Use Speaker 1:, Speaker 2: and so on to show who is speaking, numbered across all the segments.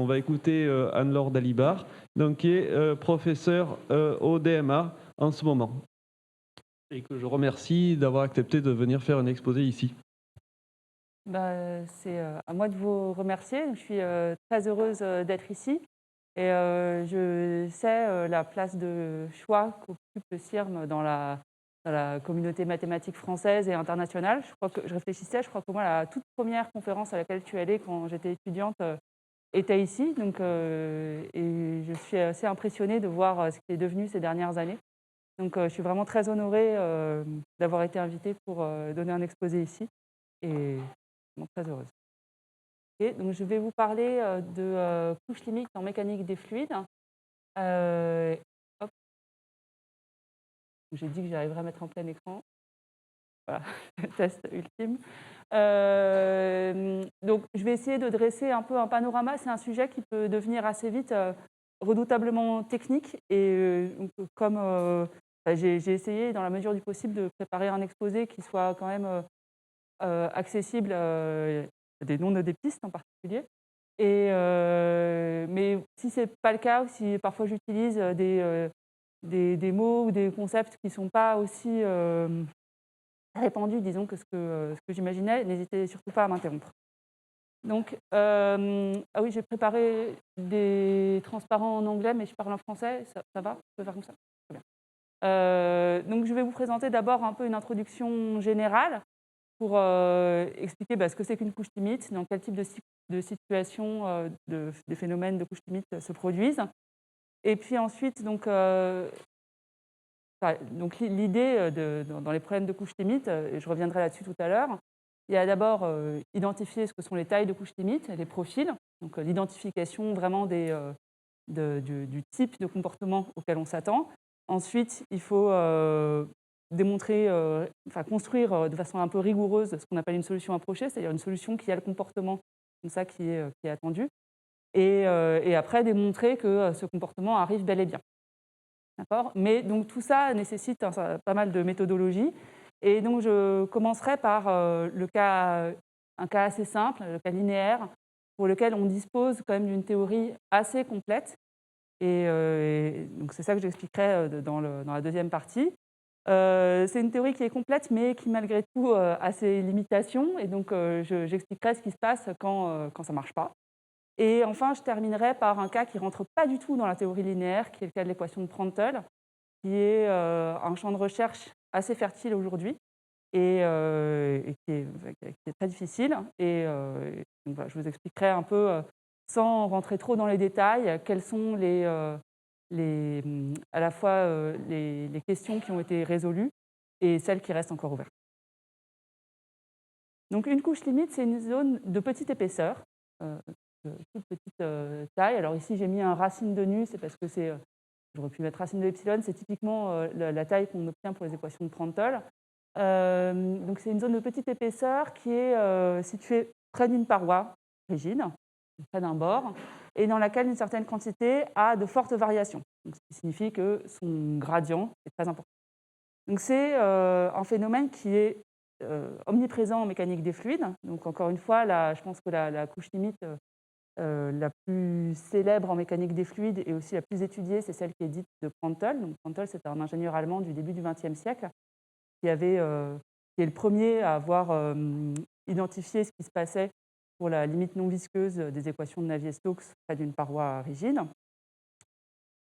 Speaker 1: on va écouter Anne-Laure Dalibar, donc, qui est professeure au DMA en ce moment. Et que je remercie d'avoir accepté de venir faire un exposé ici.
Speaker 2: C'est à moi de vous remercier. Je suis très heureuse d'être ici. Et je sais la place de choix qu'occupe le CIRM dans la communauté mathématique française et internationale. Je réfléchissais, je crois que moi, la toute première conférence à laquelle je suis allée quand j'étais étudiante était ici. Et je suis assez impressionnée de voir ce qui est devenu ces dernières années. Je suis vraiment très honorée d'avoir été invitée pour donner un exposé ici. Et vraiment très heureuse. Okay, donc je vais vous parler de couches limites en mécanique des fluides. Hop. J'ai dit que j'arriverais à mettre en plein écran. Voilà, test ultime. Donc je vais essayer de dresser un peu un panorama. C'est un sujet qui peut devenir assez vite redoutablement technique. Et j'ai essayé, dans la mesure du possible, de préparer un exposé qui soit quand même accessible des non-odépistes en particulier. Mais si ce n'est pas le cas, ou si parfois j'utilise des mots ou des concepts qui ne sont pas aussi répandus, disons, que ce que j'imaginais, n'hésitez surtout pas à m'interrompre. Ah oui, j'ai préparé des transparents en anglais, mais je parle en français, ça va? Je peux faire comme ça? Très bien. Donc je vais vous présenter d'abord un peu une introduction générale pour expliquer ce que c'est qu'une couche limite, dans quel type de situation des phénomènes de couche limite se produisent. Et puis ensuite, l'idée dans les problèmes de couche limite, et je reviendrai là-dessus tout à l'heure, il y a d'abord identifier ce que sont les tailles de couche limite, les profils, donc l'identification vraiment du type de comportement auquel on s'attend. Ensuite, il faut démontrer, construire de façon un peu rigoureuse ce qu'on appelle une solution approchée, c'est-à-dire une solution qui a le comportement comme ça qui est attendu, et après démontrer que ce comportement arrive bel et bien. D'accord ? Mais donc tout ça nécessite pas mal de méthodologie, et donc je commencerai par un cas assez simple, le cas linéaire, pour lequel on dispose quand même d'une théorie assez complète, et donc c'est ça que j'expliquerai dans la deuxième partie. C'est une théorie qui est complète, mais qui malgré tout a ses limitations, et donc j'expliquerai ce qui se passe quand ça ne marche pas. Et enfin, je terminerai par un cas qui ne rentre pas du tout dans la théorie linéaire, qui est le cas de l'équation de Prandtl, qui est un champ de recherche assez fertile aujourd'hui, et qui est très difficile. Donc voilà, je vous expliquerai un peu, sans rentrer trop dans les détails, quelles sont à la fois les questions qui ont été résolues et celles qui restent encore ouvertes. Donc une couche limite, c'est une zone de petite épaisseur, de toute petite taille. Alors ici, j'ai mis un racine de nu, c'est parce que j'aurais pu mettre racine de epsilon, c'est typiquement la taille qu'on obtient pour les équations de Prandtl. Donc c'est une zone de petite épaisseur qui est située près d'une paroi rigide, près d'un bord, et dans laquelle une certaine quantité a de fortes variations, donc, ce qui signifie que son gradient est très important. Donc c'est un phénomène qui est omniprésent en mécanique des fluides. Donc encore une fois, je pense que la couche limite la plus célèbre en mécanique des fluides et aussi la plus étudiée, c'est celle qui est dite de Prandtl. Donc Prandtl, c'est un ingénieur allemand du début du XXe siècle qui est le premier à avoir identifié ce qui se passait pour la limite non visqueuse des équations de Navier-Stokes près d'une paroi rigide.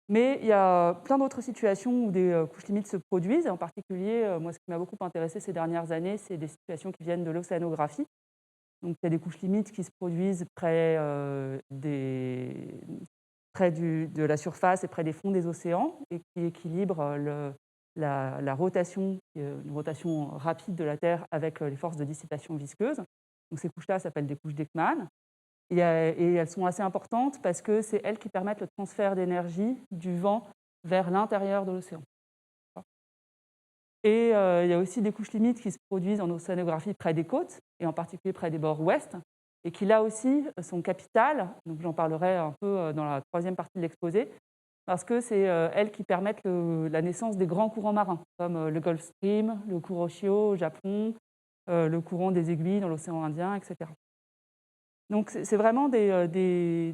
Speaker 2: Mais il y a plein d'autres situations où des couches limites se produisent. En particulier, moi, ce qui m'a beaucoup intéressé ces dernières années, c'est des situations qui viennent de l'océanographie. Donc, il y a des couches limites qui se produisent près de la surface et près des fonds des océans, et qui équilibrent la rotation, une rotation rapide de la Terre avec les forces de dissipation visqueuse. Donc, ces couches-là s'appellent des couches d'Ekman. Et elles sont assez importantes parce que c'est elles qui permettent le transfert d'énergie du vent vers l'intérieur de l'océan. Et il y a aussi des couches limites qui se produisent en océanographie près des côtes, et en particulier près des bords ouest, et qui là aussi sont capitales. Donc j'en parlerai un peu dans la troisième partie de l'exposé, parce que c'est elles qui permettent la naissance des grands courants marins, comme le Gulf Stream, le Kuroshio au Japon, le courant des aiguilles dans l'océan Indien, etc. Donc c'est vraiment des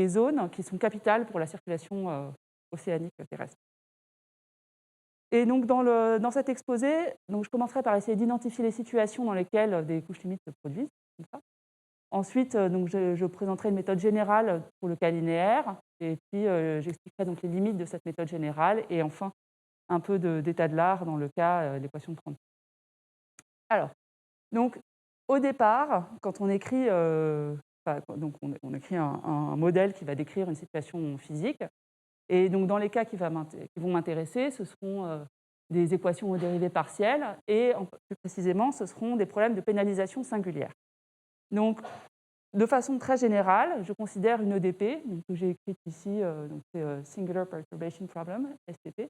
Speaker 2: zones qui sont capitales pour la circulation océanique terrestre. Et donc dans cet exposé, donc je commencerai par essayer d'identifier les situations dans lesquelles des couches limites se produisent, comme ça. Ensuite, donc je présenterai une méthode générale pour le cas linéaire, et puis j'expliquerai donc les limites de cette méthode générale, et enfin un peu d'état de l'art dans le cas de l'équation de Prandtl. Alors, donc au départ, quand on écrit, donc on écrit un modèle qui va décrire une situation physique, et donc dans les cas qui vont m'intéresser, ce seront des équations aux dérivées partielles, et plus précisément, ce seront des problèmes de pénalisation singulière. Donc, de façon très générale, je considère une EDP, donc, que j'ai écrite ici, donc c'est Singular Perturbation Problem, SPP.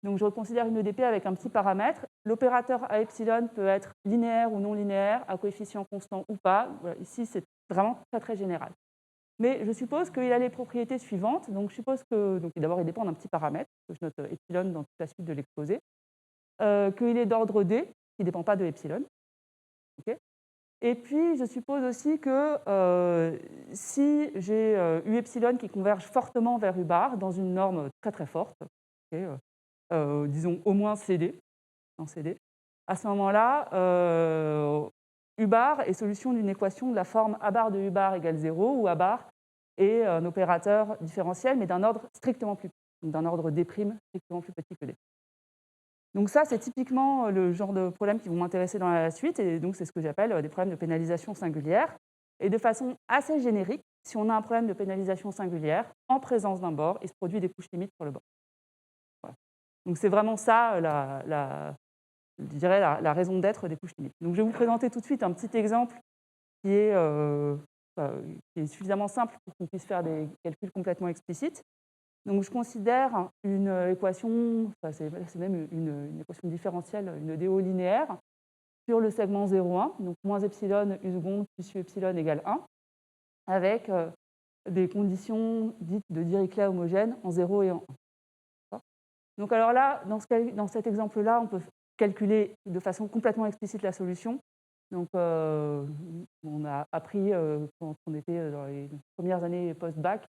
Speaker 2: Donc, je considère une EDP avec un petit paramètre. L'opérateur à epsilon peut être linéaire ou non linéaire, à coefficient constant ou pas. Voilà, ici, c'est vraiment très, très général. Mais je suppose qu'il a les propriétés suivantes. Donc, je suppose que, d'abord, il dépend d'un petit paramètre, que je note epsilon dans toute la suite de l'exposé, qu'il est d'ordre D, qui ne dépend pas de epsilon. Okay. Et puis, je suppose aussi que si j'ai U epsilon qui converge fortement vers U bar dans une norme très très forte, okay, disons au moins CD, dans CD, à ce moment-là, U bar est solution d'une équation de la forme A bar de U bar égale 0, où A bar est un opérateur différentiel, mais d'un ordre strictement plus petit, d'un ordre D' strictement plus petit que D. Donc ça, c'est typiquement le genre de problème qui vont m'intéresser dans la suite, et donc c'est ce que j'appelle des problèmes de pénalisation singulière. Et de façon assez générique, si on a un problème de pénalisation singulière, en présence d'un bord, il se produit des couches limites sur le bord. Voilà. Donc c'est vraiment ça, je dirais, la raison d'être des couches limites. Donc je vais vous présenter tout de suite un petit exemple qui est suffisamment simple pour qu'on puisse faire des calculs complètement explicites. Donc, je considère une équation, c'est même une équation différentielle, une DO linéaire, sur le segment 0,1, donc moins epsilon U seconde plus U epsilon égale 1, avec des conditions dites de Dirichlet homogènes en 0 et en 1. Donc, alors là, dans cet exemple-là, on peut calculer de façon complètement explicite la solution. Donc, on a appris quand on était dans les premières années post-bac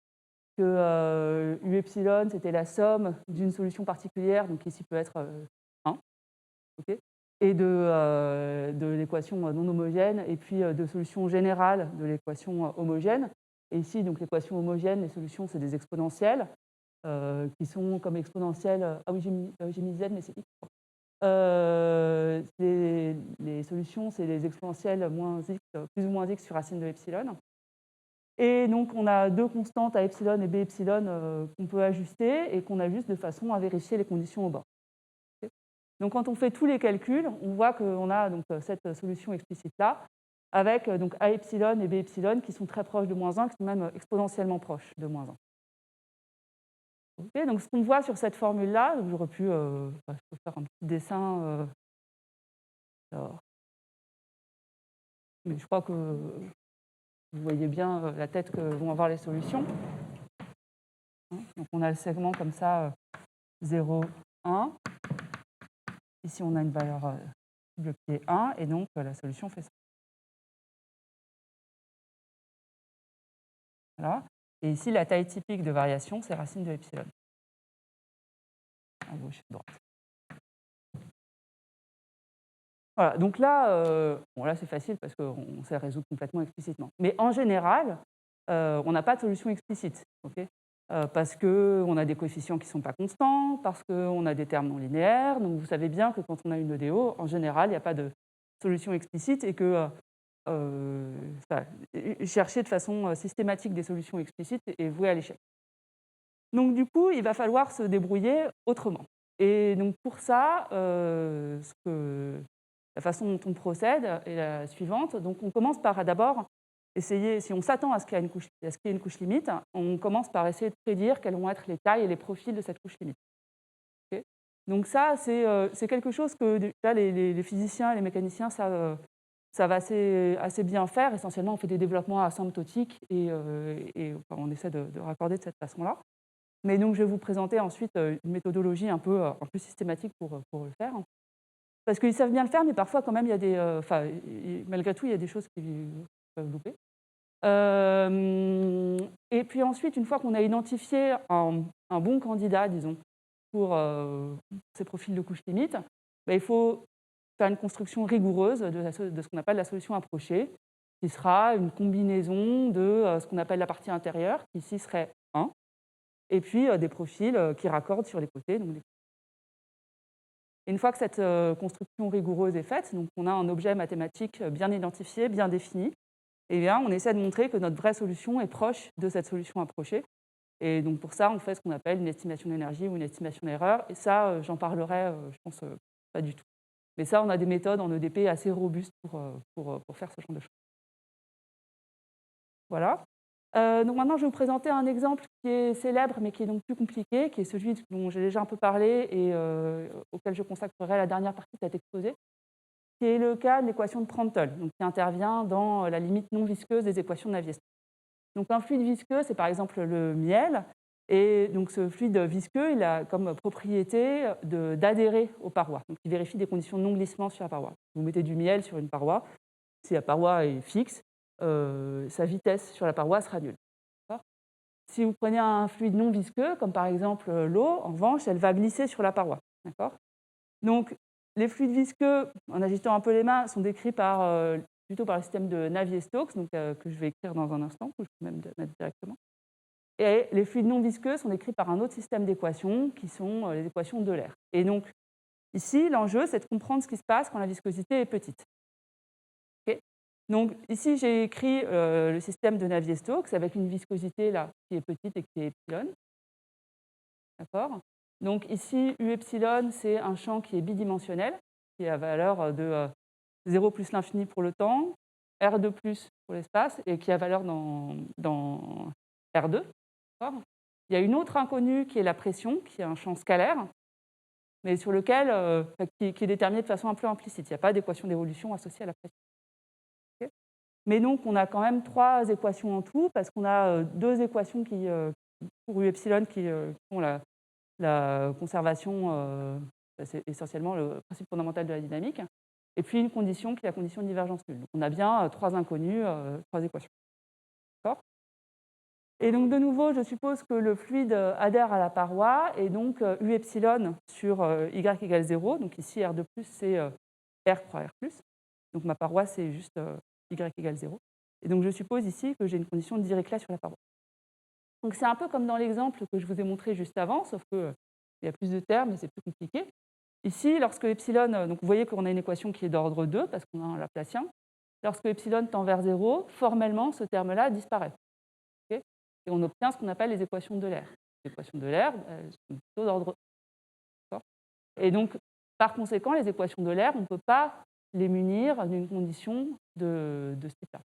Speaker 2: que U epsilon, c'était la somme d'une solution particulière, donc ici peut être 1, okay, et de l'équation non homogène, et puis de solution générale de l'équation homogène. Et ici, donc l'équation homogène, les solutions, c'est des exponentielles, qui sont comme exponentielles. Ah oui, j'ai mis Z, mais c'est X. Les solutions, c'est les exponentielles moins X, plus ou moins X sur racine de epsilon. Et donc, on a deux constantes à epsilon et b epsilon qu'on peut ajuster et qu'on ajuste de façon à vérifier les conditions au bord. Okay. Donc, quand on fait tous les calculs, on voit qu'on a donc cette solution explicite-là, avec donc a epsilon et b epsilon qui sont très proches de moins 1, qui sont même exponentiellement proches de moins 1. Okay. Donc, ce qu'on voit sur cette formule-là, j'aurais pu je peux faire un petit dessin. Mais je crois que vous voyez bien la tête que vont avoir les solutions. Donc on a le segment comme ça, 0, 1. Ici, on a une valeur cible qui est 1, et donc la solution fait ça. Voilà. Et ici, la taille typique de variation, c'est racine de epsilon. À gauche et à droite. Voilà, donc là, là c'est facile parce qu'on sait résoudre complètement explicitement. Mais en général, on n'a pas de solution explicite. Okay, parce qu'on a des coefficients qui ne sont pas constants, parce qu'on a des termes non linéaires. Donc vous savez bien que quand on a une EDO, en général, il n'y a pas de solution explicite, et que chercher de façon systématique des solutions explicites est voué à l'échec. Donc du coup, il va falloir se débrouiller autrement. Et donc pour ça, la façon dont on procède est la suivante. Donc on commence par d'abord essayer, si on s'attend à ce qu'il y ait une couche limite, on commence par essayer de prédire quelles vont être les tailles et les profils de cette couche limite. Okay. Donc ça, c'est quelque chose que déjà, les physiciens et les mécaniciens savent assez bien faire. Essentiellement, on fait des développements asymptotiques et on essaie de raccorder de cette façon-là. Mais donc, je vais vous présenter ensuite une méthodologie un peu systématique pour le faire. Parce qu'ils savent bien le faire, mais parfois, quand même, il y a malgré tout, il y a des choses peuvent louper. Et puis ensuite, une fois qu'on a identifié un bon candidat, disons, pour ces profils de couche limite, il faut faire une construction rigoureuse de ce qu'on appelle la solution approchée, qui sera une combinaison de ce qu'on appelle la partie intérieure, qui ici serait 1, et puis des profils qui raccordent sur les côtés. Donc et une fois que cette construction rigoureuse est faite, donc on a un objet mathématique bien identifié, bien défini, eh bien, on essaie de montrer que notre vraie solution est proche de cette solution approchée. Et donc pour ça, on fait ce qu'on appelle une estimation d'énergie ou une estimation d'erreur. Et ça, j'en parlerai, je pense, pas du tout. Mais ça, on a des méthodes en EDP assez robustes pour faire ce genre de choses. Voilà. Donc maintenant, je vais vous présenter un exemple qui est célèbre, mais qui est donc plus compliqué, qui est celui dont j'ai déjà un peu parlé et auquel je consacrerai la dernière partie de cet exposé, qui est le cas de l'équation de Prandtl, donc qui intervient dans la limite non visqueuse des équations de Navier-Stokes. Donc un fluide visqueux, c'est par exemple le miel, et donc ce fluide visqueux, il a comme propriété d'adhérer aux parois. Donc il vérifie des conditions de non-glissement sur la paroi. Vous mettez du miel sur une paroi, si la paroi est fixe, sa vitesse sur la paroi sera nulle. Si vous prenez un fluide non visqueux, comme par exemple l'eau, en revanche, elle va glisser sur la paroi. Donc les fluides visqueux, en agitant un peu les mains, sont décrits plutôt par le système de Navier-Stokes, que je vais écrire dans un instant, que je peux même mettre directement. Et les fluides non visqueux sont décrits par un autre système d'équations, qui sont les équations d'Euler. Et donc, ici, l'enjeu, c'est de comprendre ce qui se passe quand la viscosité est petite. Donc, ici, j'ai écrit le système de Navier-Stokes avec une viscosité là, qui est petite et qui est epsilon. D'accord ? Donc ici, U epsilon, c'est un champ qui est bidimensionnel, qui a valeur de 0 plus l'infini pour le temps, R2 plus pour l'espace, et qui a valeur dans R2. D'accord ? Il y a une autre inconnue qui est la pression, qui est un champ scalaire, mais sur lequel, qui est déterminé de façon un peu implicite. Il n'y a pas d'équation d'évolution associée à la pression. Okay ? Mais donc, on a quand même 3 équations en tout, parce qu'on a 2 équations pour U epsilon qui font la conservation, c'est essentiellement le principe fondamental de la dynamique, et puis une condition qui est la condition de divergence nulle. Donc on a bien 3 inconnues, 3 équations. D'accord ? Et donc de nouveau, je suppose que le fluide adhère à la paroi, et donc U epsilon sur Y égale 0, donc ici R2+, c'est R croix R+, donc ma paroi c'est juste Y égale 0. Et donc je suppose ici que j'ai une condition de Dirichlet sur la paroi. Donc c'est un peu comme dans l'exemple que je vous ai montré juste avant, sauf qu'il y a plus de termes et c'est plus compliqué. Ici, lorsque epsilon, donc vous voyez qu'on a une équation qui est d'ordre 2, parce qu'on a un Laplacien. Lorsque epsilon tend vers 0, formellement, ce terme-là disparaît. Okay ? Et on obtient ce qu'on appelle les équations d'Euler. Les équations d'Euler sont plutôt d'ordre 1. Et donc, par conséquent, les équations d'Euler, on ne peut pas les munir d'une condition de ce type-là.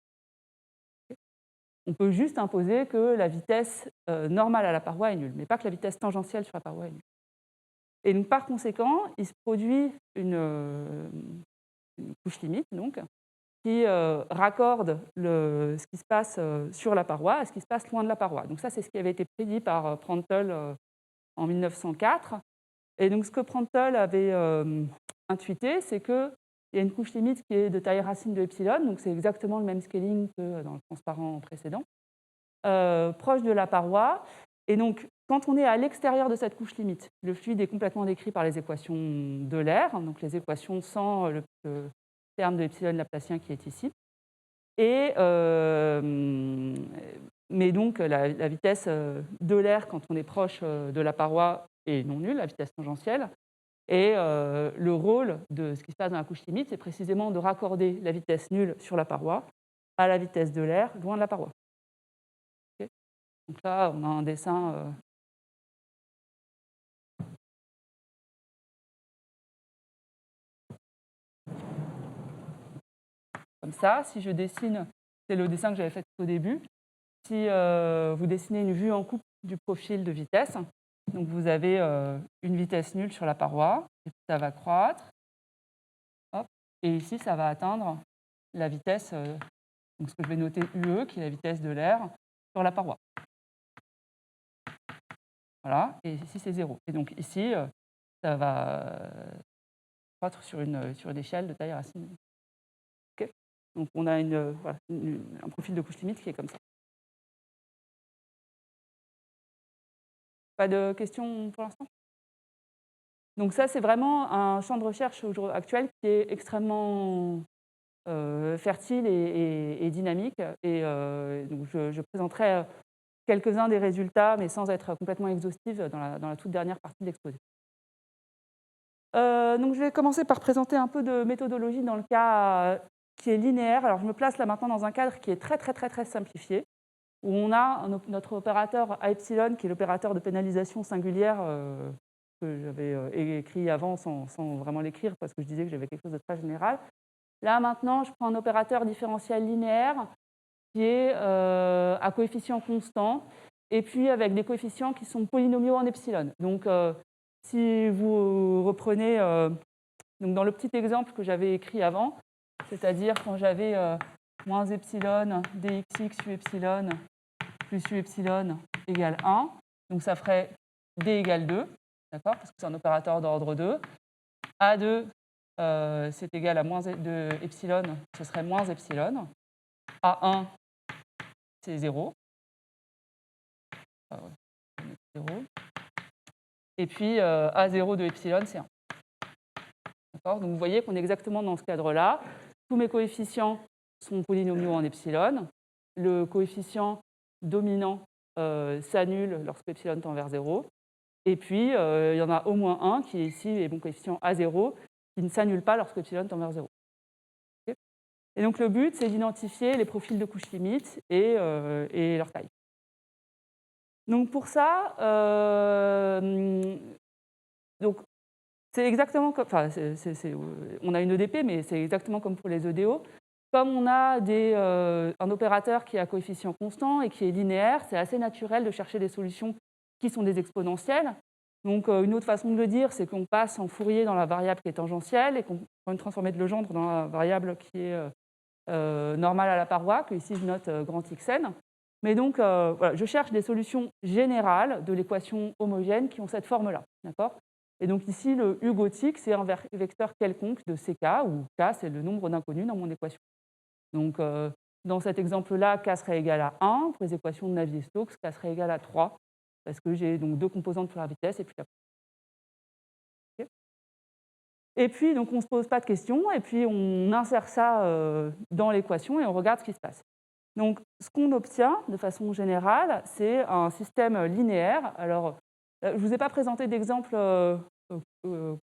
Speaker 2: On peut juste imposer que la vitesse normale à la paroi est nulle, mais pas que la vitesse tangentielle sur la paroi est nulle. Et donc, par conséquent, il se produit une couche limite donc, qui raccorde ce qui se passe sur la paroi à ce qui se passe loin de la paroi. Donc ça, c'est ce qui avait été prédit par Prandtl en 1904. Et donc, ce que Prandtl avait intuité, c'est qu'il y a une couche limite qui est de taille racine de epsilon, donc c'est exactement le même scaling que dans le transparent précédent, proche de la paroi. Et donc, quand on est à l'extérieur de cette couche limite, le fluide est complètement décrit par les équations d'Euler, donc les équations sans le terme de epsilon laplacien qui est ici. Et, mais donc, la vitesse d'Euler, quand on est proche de la paroi, est non nulle, la vitesse tangentielle. Et le rôle de ce qui se passe dans la couche limite, c'est précisément de raccorder la vitesse nulle sur la paroi à la vitesse d'Euler loin de la paroi. Okay ? Donc là, on a un dessin. Comme ça, si je dessine, c'est le dessin que j'avais fait au début, si vous dessinez une vue en coupe du profil de vitesse, donc vous avez une vitesse nulle sur la paroi, et puis ça va croître, hop, et ici ça va atteindre la vitesse, donc ce que je vais noter UE, qui est la vitesse de l'air sur la paroi. Voilà, et ici c'est 0. Et donc ici, ça va croître sur une échelle de taille racine. Okay. Donc on a voilà, un profil de couche limite qui est comme ça. Pas de questions pour l'instant? Donc ça, c'est vraiment un champ de recherche actuel qui est extrêmement fertile et dynamique. Et donc je présenterai quelques-uns des résultats, mais sans être complètement exhaustive dans la toute dernière partie de l'exposé. Donc je vais commencer par présenter un peu de méthodologie dans le cas qui est linéaire. Alors je me place là maintenant dans un cadre qui est très très très très simplifié, où on a notre opérateur A epsilon, qui est l'opérateur de pénalisation singulière que j'avais écrit avant sans vraiment l'écrire, parce que je disais que j'avais quelque chose de très général. Là maintenant, je prends un opérateur différentiel linéaire qui est à coefficient constant, et puis avec des coefficients qui sont polynomiaux en epsilon. Donc si vous reprenez donc dans le petit exemple que j'avais écrit avant, c'est-à-dire quand j'avais moins epsilon dxx u epsilon plus u epsilon égale 1, donc ça ferait d égale 2, d'accord, parce que c'est un opérateur d'ordre 2. A2, c'est égal à moins de epsilon, ce serait moins epsilon. A1, c'est 0. Ah ouais, 0. Et puis A0 de epsilon, c'est 1. D'accord, donc vous voyez qu'on est exactement dans ce cadre-là. Tous mes coefficients sont polynomiaux en epsilon. Le coefficient dominant s'annule lorsque epsilon tend vers 0. Et puis, il y en a au moins un qui est ici, et mon coefficient A0, qui ne s'annule pas lorsque epsilon tend vers 0. Okay, et donc le but, c'est d'identifier les profils de couche limite et leur taille. Donc pour ça, donc c'est exactement comme, enfin, on a une EDP, mais c'est exactement comme pour les EDO. Comme on a un opérateur qui est à coefficient constant et qui est linéaire, c'est assez naturel de chercher des solutions qui sont des exponentielles. Donc une autre façon de le dire, c'est qu'on passe en Fourier dans la variable qui est tangentielle et qu'on prend une transformée de Legendre dans la variable qui est normale à la paroi, que ici je note grand Xn. Mais donc, voilà, je cherche des solutions générales de l'équation homogène qui ont cette forme-là. D'accord ? Et donc ici, le U gothique, c'est un vecteur quelconque de CK, où K, c'est le nombre d'inconnus dans mon équation. Donc, dans cet exemple-là, K serait égal à 1. Pour les équations de Navier-Stokes, K serait égal à 3, parce que j'ai donc deux composantes pour la vitesse et puis la... Okay. Et puis, donc, on ne se pose pas de questions, et puis on insère ça dans l'équation et on regarde ce qui se passe. Donc, ce qu'on obtient de façon générale, c'est un système linéaire. Alors, je ne vous ai pas présenté d'exemple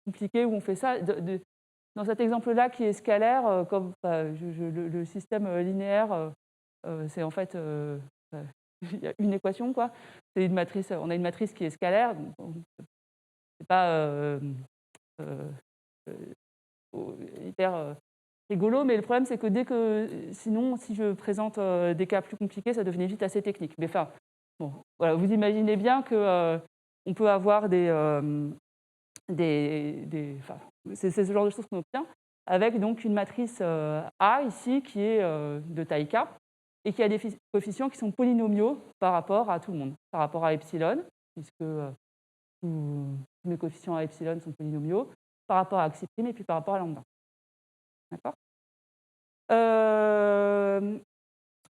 Speaker 2: compliqué où on fait ça. Dans cet exemple-là qui est scalaire, comme le système linéaire, c'est en fait il y a une équation, quoi. C'est une matrice, on a une matrice qui est scalaire. C'est pas hyper rigolo, mais le problème, c'est que sinon, si je présente des cas plus compliqués, ça devenait vite assez technique. Mais enfin, bon, voilà, vous imaginez bien qu'on peut avoir c'est ce genre de choses qu'on obtient, avec donc une matrice A ici qui est de taille K, et qui a des coefficients qui sont polynomiaux par rapport à tout le monde, par rapport à epsilon, puisque tous mes coefficients à epsilon sont polynomiaux, par rapport à xi', et puis par rapport à lambda. D'accord ?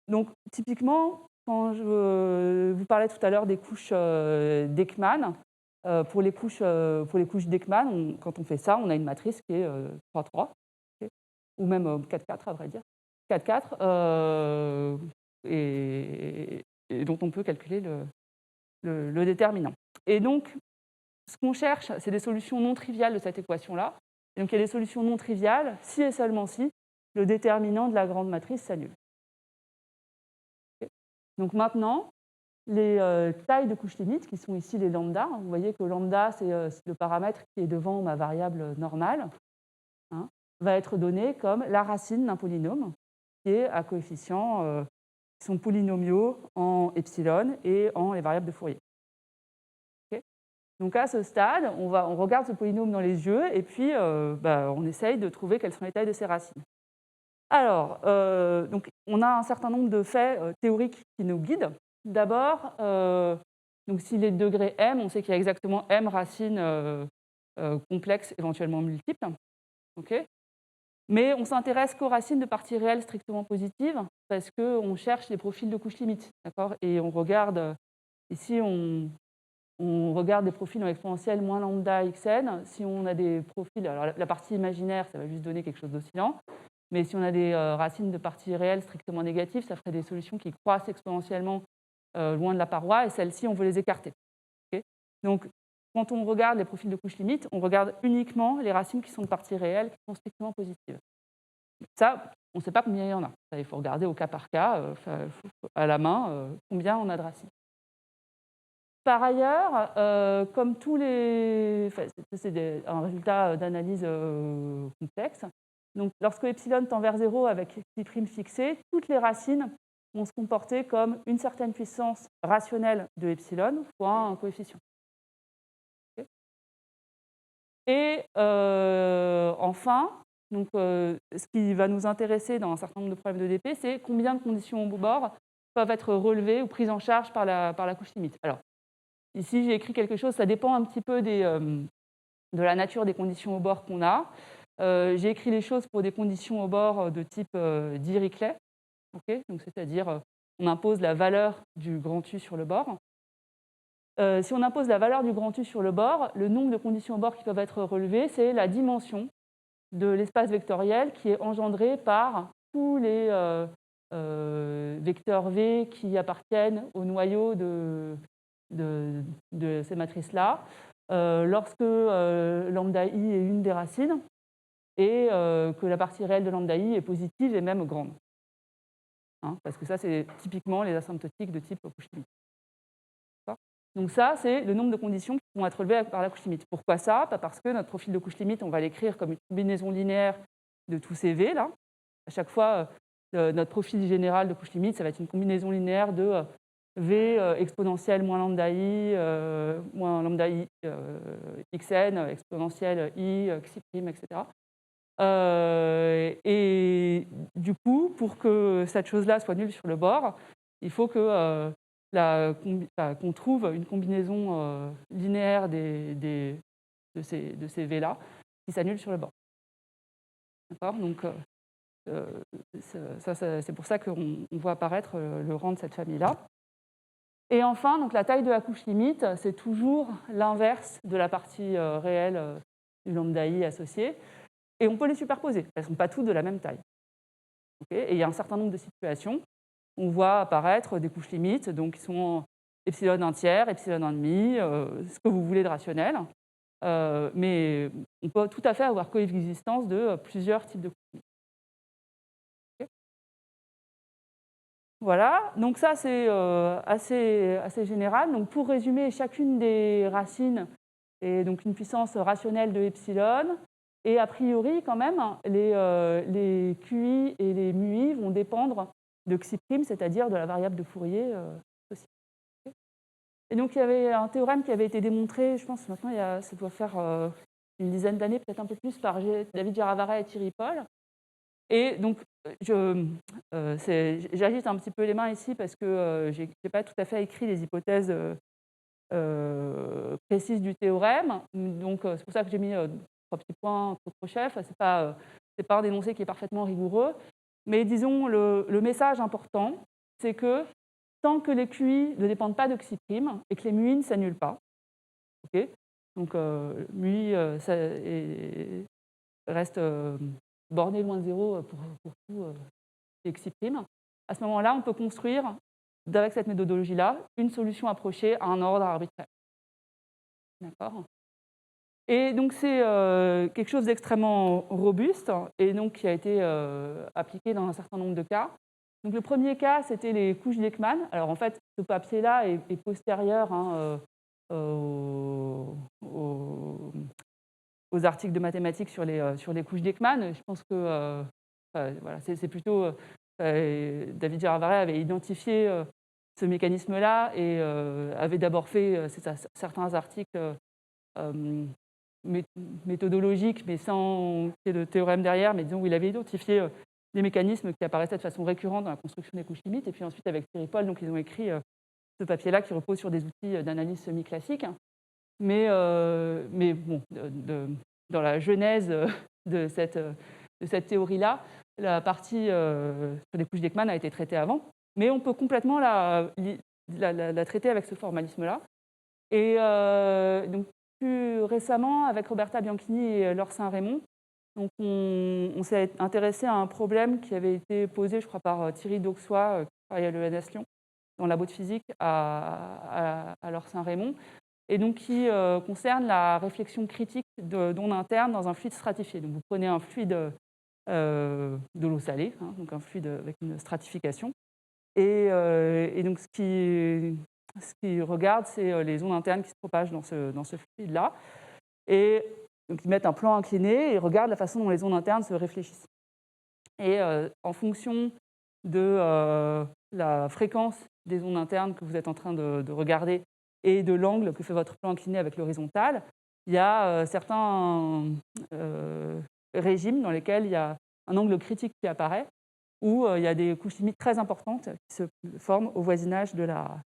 Speaker 2: Donc, typiquement, quand je vous parlais tout à l'heure des couches d'Ekman, pour les couches d'Ekman, quand on fait ça, on a une matrice qui est 3-3, okay, ou même 4-4 à vrai dire, 4-4, et dont on peut calculer le déterminant. Et donc, ce qu'on cherche, c'est des solutions non triviales de cette équation-là. Et donc, il y a des solutions non triviales si et seulement si le déterminant de la grande matrice s'annule. Okay. Donc maintenant, les tailles de couche limite, qui sont ici les lambda, vous voyez que lambda, c'est le paramètre qui est devant ma variable normale, hein, va être donné comme la racine d'un polynôme qui est à coefficients qui sont polynomiaux en epsilon et en les variables de Fourier. Okay. Donc à ce stade, on regarde ce polynôme dans les yeux et puis on essaye de trouver quelles sont les tailles de ces racines. Alors, donc, on a un certain nombre de faits théoriques qui nous guident. D'abord, donc s'il est de degré m, on sait qu'il y a exactement m racines complexes, éventuellement multiples. Okay. Mais on s'intéresse qu'aux racines de parties réelles strictement positives parce qu'on cherche les profils de couches limites. D'accord ? Et on regarde, ici, on regarde des profils en exponentielle moins lambda xn. Si on a des profils, alors la partie imaginaire, ça va juste donner quelque chose d'oscillant. Mais si on a des racines de parties réelles strictement négatives, ça ferait des solutions qui croissent exponentiellement loin de la paroi. Et celles-ci, on veut les écarter. Okay ? Donc, quand on regarde les profils de couches limites, on regarde uniquement les racines qui sont de parties réelles, qui sont strictement positives. Ça, on ne sait pas combien il y en a. Ça, il faut regarder au cas par cas, à la main, combien on a de racines. Par ailleurs, comme tous les... c'est un résultat d'analyse complexe. Donc, lorsque epsilon tend vers 0 avec phi' fixé, toutes les racines vont se comporter comme une certaine puissance rationnelle de epsilon fois un coefficient. Et enfin, donc, ce qui va nous intéresser dans un certain nombre de problèmes de DP, c'est combien de conditions au bord peuvent être relevées ou prises en charge par la couche limite. Alors, ici, j'ai écrit quelque chose, ça dépend un petit peu de la nature des conditions au bord qu'on a. J'ai écrit les choses pour des conditions au bord de type Dirichlet, donc c'est-à-dire on impose la valeur du grand U sur le bord. Si on impose la valeur du grand U sur le bord, le nombre de conditions au bord qui peuvent être relevées, c'est la dimension de l'espace vectoriel qui est engendré par tous les vecteurs V qui appartiennent au noyau de ces matrices-là, lorsque lambda I est une des racines et que la partie réelle de lambda I est positive et même grande. Parce que ça, c'est typiquement les asymptotiques de type couche limite. Donc ça, c'est le nombre de conditions qui vont être relevées par la couche limite. Pourquoi ça ? Parce que notre profil de couche limite, on va l'écrire comme une combinaison linéaire de tous ces V là. À chaque fois, notre profil général de couche limite, ça va être une combinaison linéaire de V exponentielle moins lambda I xn, exponentielle I, xi', etc. Et du coup, pour que cette chose-là soit nulle sur le bord, il faut que qu'on trouve une combinaison linéaire de ces V-là qui s'annule sur le bord. D'accord ? Donc, c'est pour ça qu'on voit apparaître le rang de cette famille-là. Et enfin, donc, la taille de la couche limite, c'est toujours l'inverse de la partie réelle du lambda I associé. Et on peut les superposer. Elles ne sont pas toutes de la même taille. Et il y a un certain nombre de situations où on voit apparaître des couches limites, donc qui sont epsilon 1 tiers, epsilon 1 demi, ce que vous voulez de rationnel. Mais on peut tout à fait avoir coexistence de plusieurs types de couches limites. Voilà, donc ça c'est assez général. Donc pour résumer, chacune des racines est donc une puissance rationnelle de epsilon. Et a priori, quand même, les QI et les MUI vont dépendre de xi', c'est-à-dire de la variable de Fourier aussi. Et donc, il y avait un théorème qui avait été démontré, je pense maintenant, ça doit faire une dizaine d'années, peut-être un peu plus, par David Jaravara et Thierry Paul. Et donc, j'agite un petit peu les mains ici parce que je n'ai pas tout à fait écrit les hypothèses précises du théorème. Donc, c'est pour ça que j'ai mis 3 petits points entre crochets. Ce n'est pas un énoncé qui est parfaitement rigoureux. Mais disons, le message important, c'est que tant que les QI ne dépendent pas de xi' et que les MUI ne s'annulent pas, donc MUI reste borné loin de 0 pour tout les xi', à ce moment-là, on peut construire, avec cette méthodologie-là, une solution approchée à un ordre arbitraire. D'accord ? Et donc, c'est quelque chose d'extrêmement robuste et donc qui a été appliqué dans un certain nombre de cas. Donc, le premier cas, c'était les couches d'Ekman. Alors, en fait, ce papier-là est postérieur aux articles de mathématiques sur les couches d'Ekman. Je pense que voilà, c'est plutôt... David Jaravara avait identifié ce mécanisme-là et avait d'abord fait certains articles méthodologiques, mais sans qu'il y ait de théorème derrière, mais disons où il avait identifié des mécanismes qui apparaissaient de façon récurrente dans la construction des couches limites. Et puis ensuite, avec Thierry Paul, donc, ils ont écrit ce papier-là qui repose sur des outils d'analyse semi-classiques. Mais bon, dans la genèse de cette cette théorie-là. La partie sur les couches d'Ekman a été traitée avant, mais on peut complètement la traiter avec ce formalisme-là. Et donc, plus récemment, avec Roberta Bianchini et Laure Saint-Raymond, donc on s'est intéressé à un problème qui avait été posé, je crois, par Thierry Dauxois, qui travaille à l'ENS Lyon, dans le labo de physique à Laure Saint-Raymond, et donc qui concerne la réflexion critique d'ondes internes dans un fluide stratifié. Donc vous prenez un fluide de l'eau salée, hein, donc un fluide avec une stratification, et donc ce qui regarde, c'est les ondes internes qui se propagent dans ce fluide-là. Et donc, ils mettent un plan incliné et regardent la façon dont les ondes internes se réfléchissent. Et en fonction de la fréquence des ondes internes que vous êtes en train de regarder et de l'angle que fait votre plan incliné avec l'horizontale, il y a certains régimes dans lesquels il y a un angle critique qui apparaît, où il y a des couches limites très importantes qui se forment au voisinage de la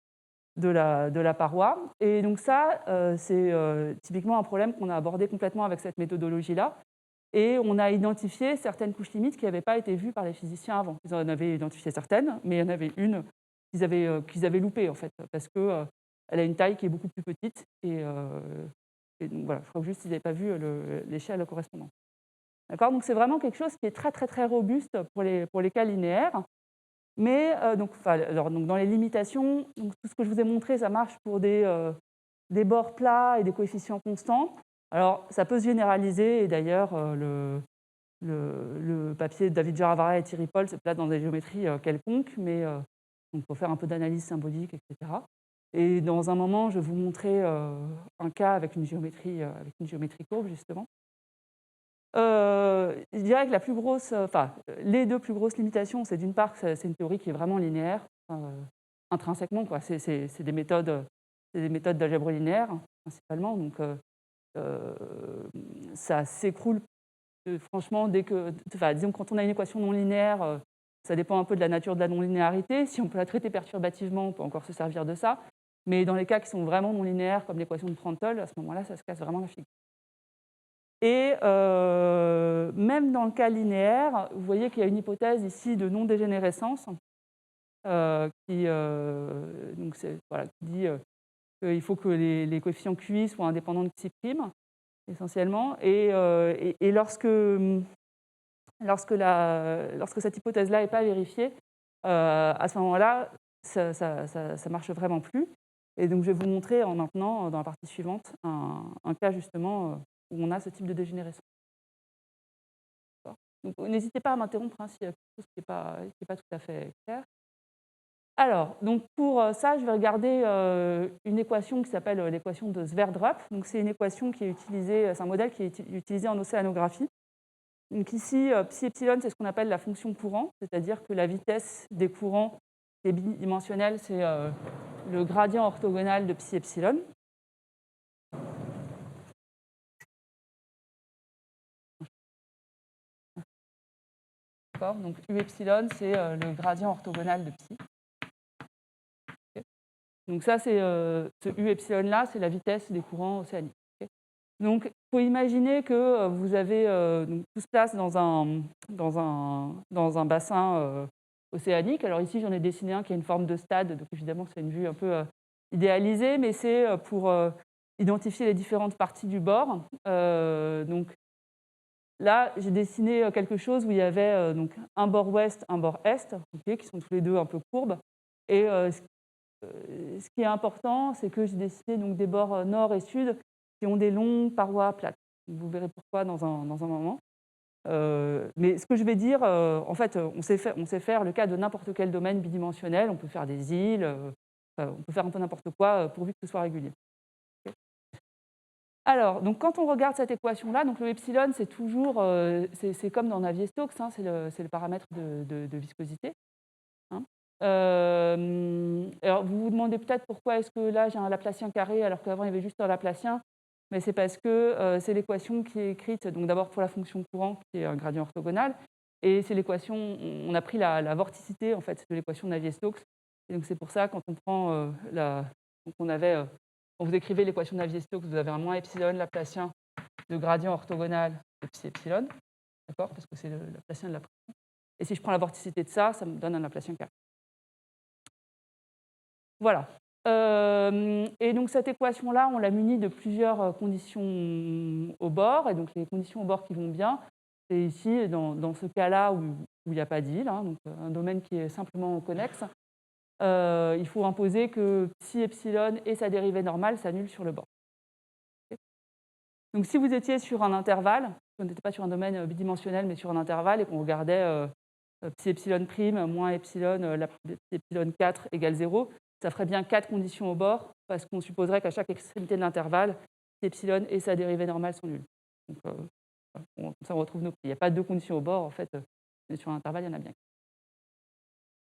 Speaker 2: paroi. Et donc ça, c'est typiquement un problème qu'on a abordé complètement avec cette méthodologie-là. Et on a identifié certaines couches limites qui n'avaient pas été vues par les physiciens avant. Ils en avaient identifié certaines, mais il y en avait une qu'ils avaient loupée, en fait, parce qu'elle a une taille qui est beaucoup plus petite. Et donc voilà, je crois que juste ils n'avaient pas vu l'échelle correspondante. D'accord, donc c'est vraiment quelque chose qui est très, très, très robuste pour les cas linéaires. Mais donc dans les limitations, donc, tout ce que je vous ai montré, ça marche pour des bords plats et des coefficients constants. Alors, ça peut se généraliser, et d'ailleurs, le papier de David Jaravara et Thierry Paul se place dans des géométries quelconques, mais donc pour faire un peu d'analyse symbolique, etc. Et dans un moment, je vais vous montrer un cas avec une géométrie courbe, justement. Je dirais que les deux plus grosses limitations, c'est d'une part que c'est une théorie qui est vraiment linéaire, intrinsèquement, quoi. C'est des méthodes d'algèbre linéaire, principalement. Donc, ça s'écroule franchement disons que quand on a une équation non linéaire, ça dépend un peu de la nature de la non-linéarité. Si on peut la traiter perturbativement, on peut encore se servir de ça. Mais dans les cas qui sont vraiment non linéaires, comme l'équation de Prandtl, à ce moment-là, ça se casse vraiment la figure. Et même dans le cas linéaire, vous voyez qu'il y a une hypothèse ici de non-dégénérescence qui dit qu'il faut que les coefficients QI soient indépendants de Xi', essentiellement. Et lorsque cette hypothèse-là n'est pas vérifiée, à ce moment-là, ça ne marche vraiment plus. Et donc, je vais vous montrer maintenant, dans la partie suivante, un cas justement où on a ce type de dégénérescence. Donc, n'hésitez pas à m'interrompre s'il y a quelque chose qui n'est pas tout à fait clair. Alors, donc pour ça, je vais regarder une équation qui s'appelle l'équation de Sverdrup. Donc, c'est une équation qui est utilisée, c'est un modèle qui est utilisé en océanographie. Donc ici, psi epsilon, c'est ce qu'on appelle la fonction courant, c'est-à-dire que la vitesse des courants qui est bidimensionnelle, c'est le gradient orthogonal de psi epsilon. Donc U epsilon, c'est le gradient orthogonal de psi. Okay. Donc ça, c'est ce U epsilon-là, c'est la vitesse des courants océaniques. Okay. Donc il faut imaginer que vous avez donc, tout se place dans un bassin océanique. Alors ici, j'en ai dessiné un qui a une forme de stade, donc évidemment, c'est une vue un peu idéalisée, mais c'est pour identifier les différentes parties du bord. Donc là, j'ai dessiné quelque chose où il y avait donc un bord ouest, un bord est, okay, qui sont tous les deux un peu courbes. Et ce qui est important, c'est que j'ai dessiné donc, des bords nord et sud qui ont des longues parois plates. Vous verrez pourquoi dans un moment. Mais ce que je vais dire, en fait, on sait faire le cas de n'importe quel domaine bidimensionnel. On peut faire des îles, on peut faire un peu n'importe quoi pourvu que ce soit régulier. Alors, donc, quand on regarde cette équation-là, donc le epsilon, c'est toujours, c'est comme dans Navier-Stokes, hein, c'est le paramètre de viscosité. Hein. Alors, vous vous demandez peut-être pourquoi est-ce que là j'ai un Laplacien carré alors qu'avant il y avait juste un Laplacien, mais c'est parce que c'est l'équation qui est écrite, donc d'abord pour la fonction courant qui est un gradient orthogonal, et c'est l'équation, on a pris la vorticité en fait de l'équation de Navier-Stokes, et donc c'est pour ça quand on prend quand vous écrivez l'équation de Navier-Stokes, vous avez un moins epsilon Laplacien de gradient orthogonal de psi epsilon. d'accord, parce que c'est le Laplacien de la pression. Et si je prends la vorticité de ça, ça me donne un Laplacien carré. Voilà. Et donc cette équation-là, on l'a munie de plusieurs conditions au bord. Et donc les conditions au bord qui vont bien, c'est ici, dans ce cas-là où il n'y a pas d'île, hein, donc un domaine qui est simplement connexe. Il faut imposer que psi epsilon et sa dérivée normale s'annulent sur le bord. Okay. Donc si vous étiez sur un intervalle, on n'était pas sur un domaine bidimensionnel, mais sur un intervalle, et qu'on regardait psi epsilon prime moins epsilon, psi epsilon 4 égale 0, ça ferait bien 4 conditions au bord, parce qu'on supposerait qu'à chaque extrémité de l'intervalle, psi epsilon et sa dérivée normale sont nulles. Donc, comme ça, on retrouve nos prix. Il n'y a pas 2 conditions au bord, en fait, mais sur un intervalle, il y en a bien.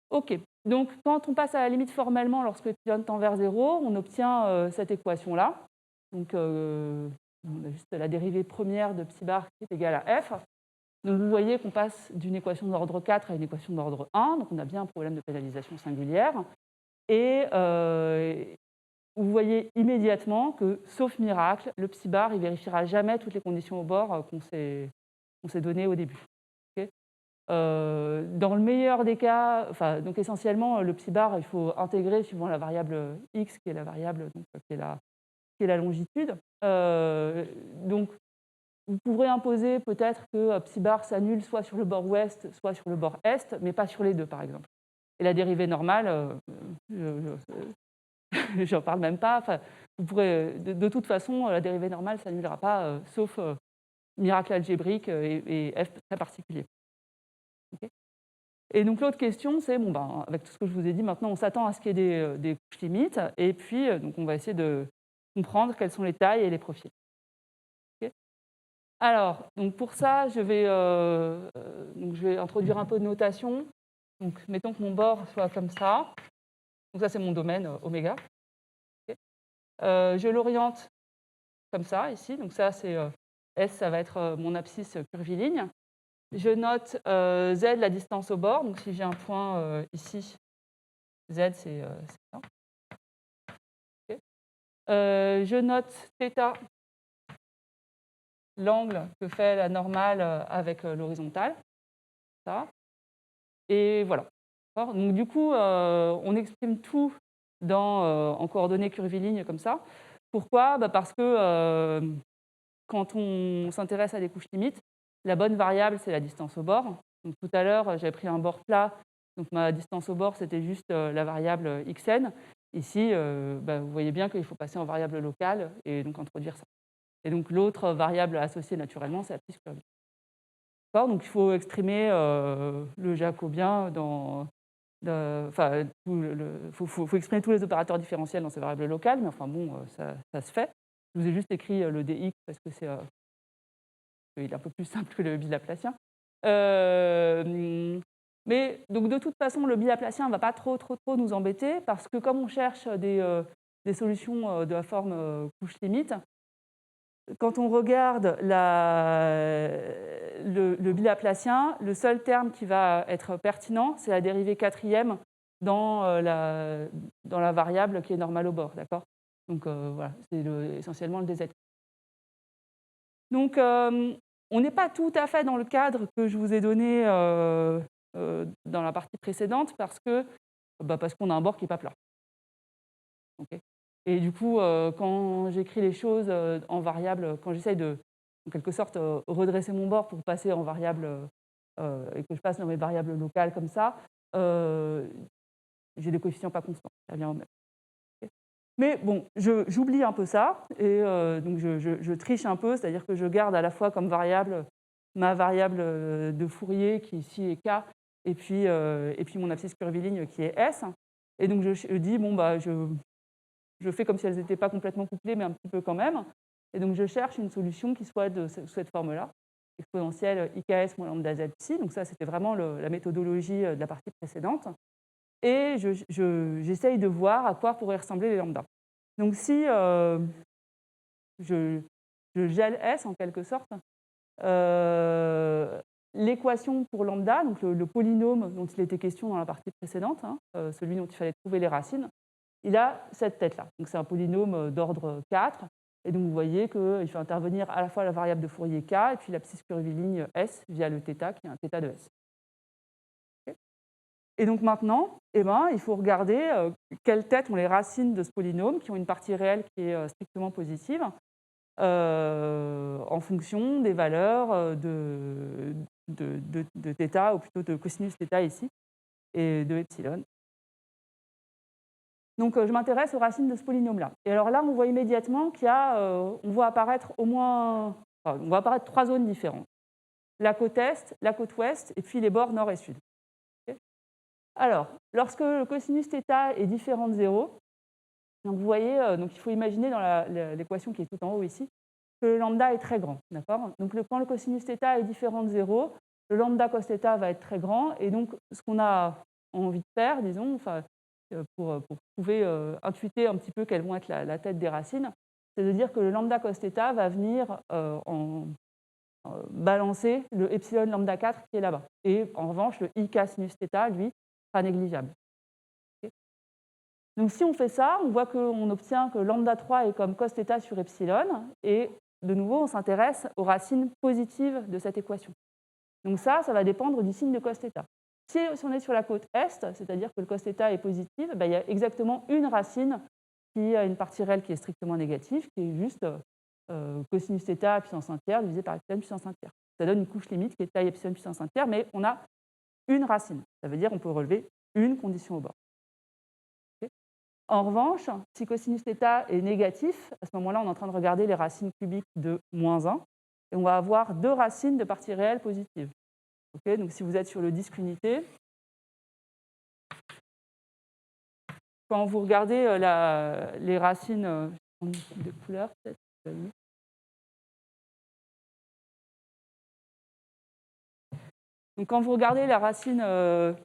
Speaker 2: OK. Donc, quand on passe à la limite formellement, lorsque epsilon tend vers 0, on obtient cette équation-là. Donc, on a juste la dérivée première de psi bar qui est égale à f. Donc, vous voyez qu'on passe d'une équation d'ordre 4 à une équation d'ordre 1. Donc, on a bien un problème de pénalisation singulière. Et vous voyez immédiatement que, sauf miracle, le psi bar il vérifiera jamais toutes les conditions au bord qu'on s'est données au début. Okay. Dans le meilleur des cas, donc essentiellement, le psi bar, il faut intégrer suivant la variable x, qui est la variable donc, qui est la longitude. Donc, vous pourrez imposer peut-être que psi bar s'annule soit sur le bord ouest, soit sur le bord est, mais pas sur les deux, par exemple. Et la dérivée normale, j'en parle même pas. Enfin, vous pourrez, de toute façon, la dérivée normale ne s'annulera pas, sauf miracle algébrique et f très particulier. Okay. Et donc l'autre question, c'est, avec tout ce que je vous ai dit, maintenant on s'attend à ce qu'il y ait des couches limites, et puis donc on va essayer de comprendre quelles sont les tailles et les profils. Okay. Alors, donc pour ça, je vais introduire un peu de notation. Donc, mettons que mon bord soit comme ça. Donc ça, c'est mon domaine oméga. Okay. Je l'oriente comme ça, ici. Donc ça, c'est S, ça va être mon abscisse curviligne. Je note Z, la distance au bord. Donc si j'ai un point ici, Z, c'est ça. Okay. Je note θ, l'angle que fait la normale avec l'horizontale. Ça. Et voilà. Donc du coup, on exprime tout en coordonnées curvilignes comme ça. Pourquoi ? Parce que quand on s'intéresse à des couches limites, la bonne variable, c'est la distance au bord. Donc, tout à l'heure, j'avais pris un bord plat. Donc ma distance au bord, c'était juste la variable xn. Ici, vous voyez bien qu'il faut passer en variable locale et donc introduire ça. Et donc l'autre variable associée naturellement, c'est la piste curviligne. Donc il faut exprimer le jacobien faut exprimer tous les opérateurs différentiels dans ces variables locales, mais enfin bon, ça se fait. Je vous ai juste écrit le dx parce que il est un peu plus simple que le bilaplacien. Mais donc de toute façon, le bilaplacien ne va pas trop nous embêter parce que comme on cherche des solutions de la forme couche limite, quand on regarde le bilaplacien, le seul terme qui va être pertinent, c'est la dérivée quatrième dans la variable qui est normale au bord. D'accord. Donc voilà, c'est essentiellement le dz. Donc on n'est pas tout à fait dans le cadre que je vous ai donné dans la partie précédente parce qu'on a un bord qui n'est pas plat. Okay. Et du coup, quand j'écris les choses en variable, quand j'essaye de, en quelque sorte, redresser mon bord pour passer en variable et que je passe dans mes variables locales comme ça, j'ai des coefficients pas constants. Ça vient au même. Okay. Mais bon, j'oublie un peu ça et donc je triche un peu, c'est-à-dire que je garde à la fois comme variable ma variable de Fourier qui ici est K et puis mon abscisse curviligne qui est S. Et donc je dis, je fais comme si elles n'étaient pas complètement couplées, mais un petit peu quand même. Et donc, je cherche une solution qui soit sous cette forme-là, exponentielle IKS moins lambda Z psi. Donc ça, c'était vraiment la méthodologie de la partie précédente. Et j'essaye de voir à quoi pourraient ressembler les lambdas. Donc, si je gèle S, en quelque sorte, l'équation pour lambda, donc le polynôme dont il était question dans la partie précédente, celui dont il fallait trouver les racines, il a cette tête-là. Donc c'est un polynôme d'ordre 4 Et donc, vous voyez qu'il fait intervenir à la fois la variable de Fourier k et puis la petite curviligne S via le θ, qui est un θ de S. Okay. Et donc maintenant, il faut regarder quelles têtes ont les racines de ce polynôme, qui ont une partie réelle qui est strictement positive, en fonction des valeurs de θ, ou plutôt de cosinus θ ici, et de epsilon. Donc, je m'intéresse aux racines de ce polynôme-là. Et alors là, on voit immédiatement qu'il y a, on voit apparaître on voit apparaître 3 zones différentes. La côte est, la côte ouest, et puis les bords nord et sud. Okay. Alors, lorsque le cosinus θ est différent de 0, donc vous voyez, donc il faut imaginer dans l'équation qui est tout en haut ici, que le lambda est très grand. D'accord. Donc, quand le cosinus θ est différent de 0, le lambda cos θ va être très grand. Et donc, ce qu'on a envie de faire, disons, pour pouvoir intuiter un petit peu quelles vont être la tête des racines, c'est de dire que le lambda cos θ va venir balancer le epsilon lambda 4 qui est là-bas. Et en revanche, le ik sinus θ, lui, sera négligeable. Okay. Donc si on fait ça, on voit qu'on obtient que lambda 3 est comme cos θ sur epsilon, et de nouveau, on s'intéresse aux racines positives de cette équation. Donc ça va dépendre du signe de cos θ. Si on est sur la côte est, c'est-à-dire que le cos θ est positif, il y a exactement une racine qui a une partie réelle qui est strictement négative, qui est juste cosinus θ puissance 1 tiers divisé par epsilon puissance 1 tiers. Ça donne une couche limite qui est taille epsilon puissance 1 tiers, mais on a une racine. Ça veut dire qu'on peut relever une condition au bord. Okay. En revanche, si cosinus θ est négatif, à ce moment-là, on est en train de regarder les racines cubiques de moins 1, et on va avoir 2 racines de parties réelles positives. Okay, donc si vous êtes sur le disque unité, quand vous regardez les racines, des couleurs peut-être. Donc quand vous regardez les racines de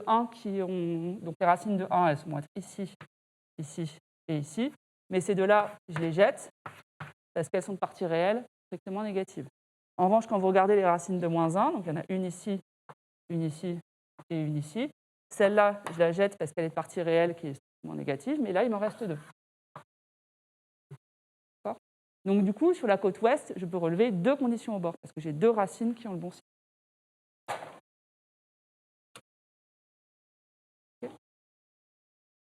Speaker 2: 1 donc les racines de 1, elles vont être ici, ici et ici, mais ces deux-là, je les jette parce qu'elles sont de parties réelles strictement négatives. En revanche, quand vous regardez les racines de moins 1, donc il y en a une ici et une ici, celle-là, je la jette parce qu'elle est de partie réelle qui est strictement négative, mais là, il m'en reste 2. D'accord. Donc du coup, sur la côte ouest, je peux relever 2 conditions au bord, parce que j'ai 2 racines qui ont le bon signe. Okay.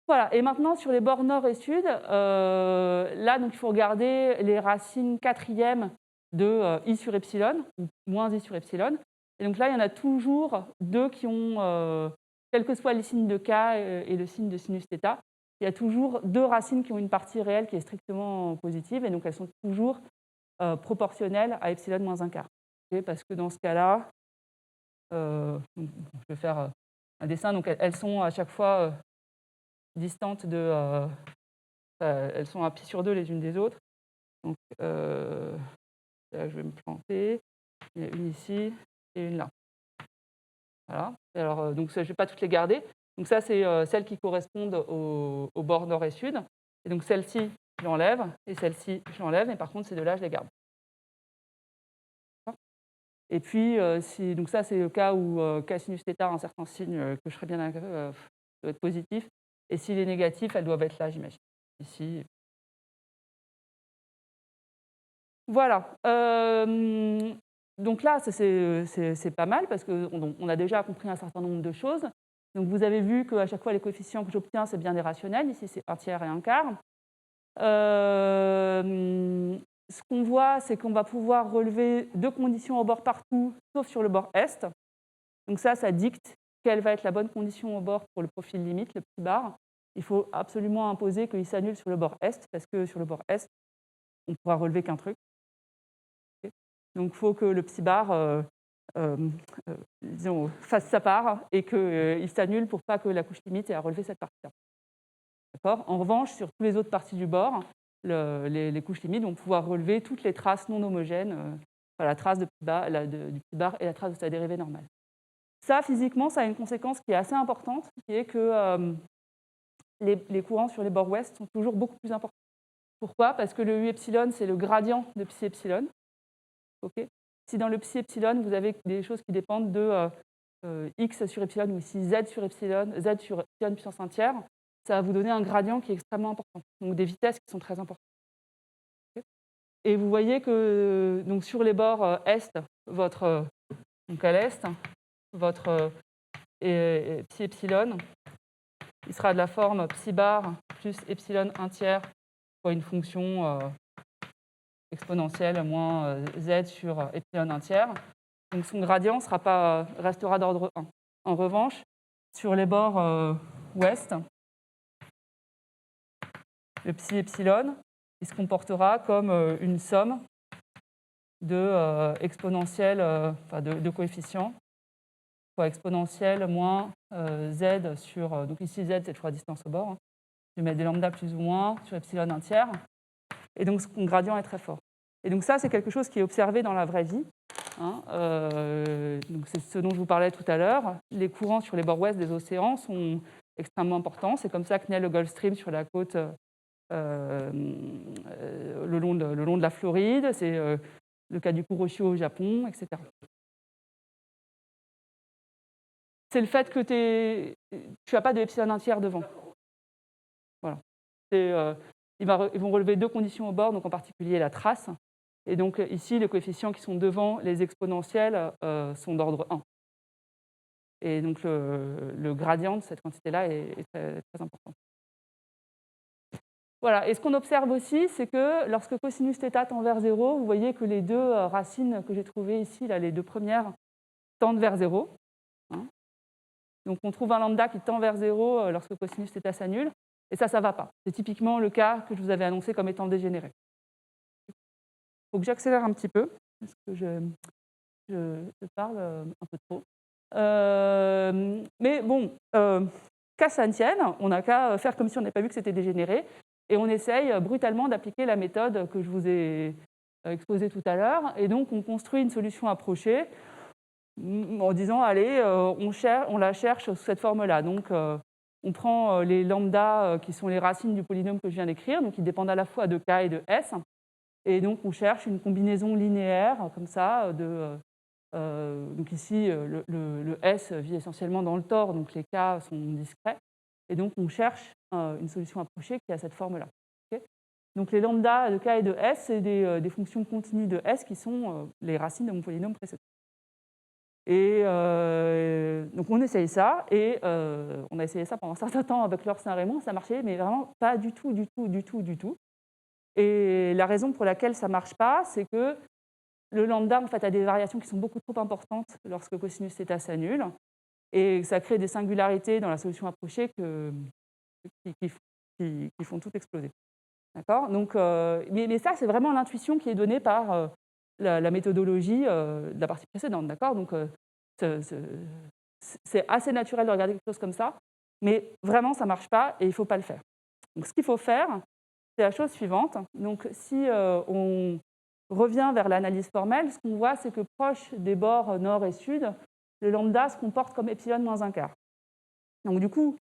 Speaker 2: Voilà, et maintenant, sur les bords nord et sud, là, donc, il faut regarder les racines quatrièmes de i sur epsilon, ou moins i sur epsilon. Et donc là, il y en a toujours 2 qui ont, quel que soit le signe de k et le signe de sinus θ, il y a toujours 2 racines qui ont une partie réelle qui est strictement positive, et donc elles sont toujours proportionnelles à epsilon moins 1 quart. Okay, parce que dans ce cas-là, je vais faire un dessin, donc elles sont à chaque fois distantes de... elles sont à pi sur 2 les unes des autres. Donc là, je vais me planter. Il y a une ici et une là. Voilà. Et alors, donc, je ne vais pas toutes les garder. Donc ça, c'est celles qui correspondent au bord nord et sud. Et donc celle-ci, je l'enlève, et celle-ci, je l'enlève, mais par contre, ces deux-là, je les garde. Et puis, donc ça, c'est le cas où k sinus θ a un certain signe que je serais bien doit être positif. Et s'il est négatif, elles doivent être là, j'imagine. Ici. Voilà. Donc là, c'est pas mal parce qu'on a déjà compris un certain nombre de choses. Donc vous avez vu qu'à chaque fois, les coefficients que j'obtiens, c'est bien des rationnels. Ici, c'est 1 tiers et 1 quart. Ce qu'on voit, c'est qu'on va pouvoir relever 2 conditions au bord partout, sauf sur le bord est. Donc ça dicte quelle va être la bonne condition au bord pour le profil limite, le petit bar. Il faut absolument imposer qu'il s'annule sur le bord est, parce que sur le bord est, on ne pourra relever qu'un truc. Donc il faut que le petit bar disons, fasse sa part et qu'il s'annule pour pas que la couche limite ait à relever cette partie-là. D'accord. En revanche, sur toutes les autres parties du bord, les couches limites vont pouvoir relever toutes les traces non homogènes, la trace du petit bar et la trace de sa dérivée normale. Ça, physiquement, ça a une conséquence qui est assez importante, qui est que les courants sur les bords ouest sont toujours beaucoup plus importants. Pourquoi? Parce que le U epsilon, c'est le gradient de psi epsilon. Okay. Si dans le psi epsilon, vous avez des choses qui dépendent de x sur epsilon, ou ici z sur epsilon puissance 1 tiers, ça va vous donner un gradient qui est extrêmement important, donc des vitesses qui sont très importantes. Et vous voyez que donc sur les bords est, donc à l'est, votre psi epsilon, il sera de la forme psi bar plus epsilon 1 tiers fois une fonction exponentielle moins z sur epsilon 1 tiers. Donc son gradient restera d'ordre 1. En revanche, sur les bords ouest, le psi epsilon, il se comportera comme une somme de exponentielle, de coefficients, fois exponentielle moins z sur, donc ici z c'est toujours la distance au bord, hein. Je vais mettre des lambda plus ou moins sur epsilon 1 tiers, et donc son gradient est très fort. Et donc ça, c'est quelque chose qui est observé dans la vraie vie, hein. Donc c'est ce dont je vous parlais tout à l'heure. Les courants sur les bords ouest des océans sont extrêmement importants. C'est comme ça que naît le Gulf Stream sur la côte le long de la Floride. C'est le cas du Kuroshio au Japon, etc. C'est le fait que tu n'as pas de epsilon 1 tiers devant. Voilà. Ils vont relever deux conditions au bord, donc en particulier la trace. Et donc ici, les coefficients qui sont devant les exponentielles sont d'ordre 1. Et donc le gradient de cette quantité-là est très, très important. Voilà. Et ce qu'on observe aussi, c'est que lorsque cosinus θ tend vers 0, vous voyez que les deux racines que j'ai trouvées ici, là, les deux premières, tendent vers 0. Hein. Donc on trouve un lambda qui tend vers 0 lorsque cosinus θ s'annule. Et ça ne va pas. C'est typiquement le cas que je vous avais annoncé comme étant dégénéré. Il faut que j'accélère un petit peu, parce que je parle un peu trop. Mais bon, qu'à ça ne tienne, on n'a qu'à faire comme si on n'avait pas vu que c'était dégénéré, et on essaye brutalement d'appliquer la méthode que je vous ai exposée tout à l'heure, et donc on construit une solution approchée en disant, allez, on la cherche sous cette forme-là. Donc, on prend les lambdas qui sont les racines du polynôme que je viens d'écrire, donc ils dépendent à la fois de k et de s, et donc on cherche une combinaison linéaire comme ça. Donc ici, le s vit essentiellement dans le tor, donc les k sont discrets, et donc on cherche une solution approchée qui a cette forme-là. Okay. Donc les lambdas de k et de s, c'est des fonctions continues de s qui sont les racines de mon polynôme précédent. Et donc on essaye ça, et on a essayé ça pendant un certain temps avec Laure Saint-Raymond, ça marchait, mais vraiment pas du tout. Et la raison pour laquelle ça ne marche pas, c'est que le lambda en fait, a des variations qui sont beaucoup trop importantes lorsque cosinus θ s'annule, et ça crée des singularités dans la solution approchée qui font tout exploser. D'accord. Donc, mais ça, c'est vraiment l'intuition qui est donnée par la méthodologie de la partie précédente. D'accord. Donc, c'est assez naturel de regarder quelque chose comme ça, mais vraiment, ça ne marche pas et il ne faut pas le faire. Donc, ce qu'il faut faire, c'est la chose suivante. Donc, si on revient vers l'analyse formelle, ce qu'on voit, c'est que proche des bords nord et sud, le lambda se comporte comme epsilon moins un quart. Donc, du coup,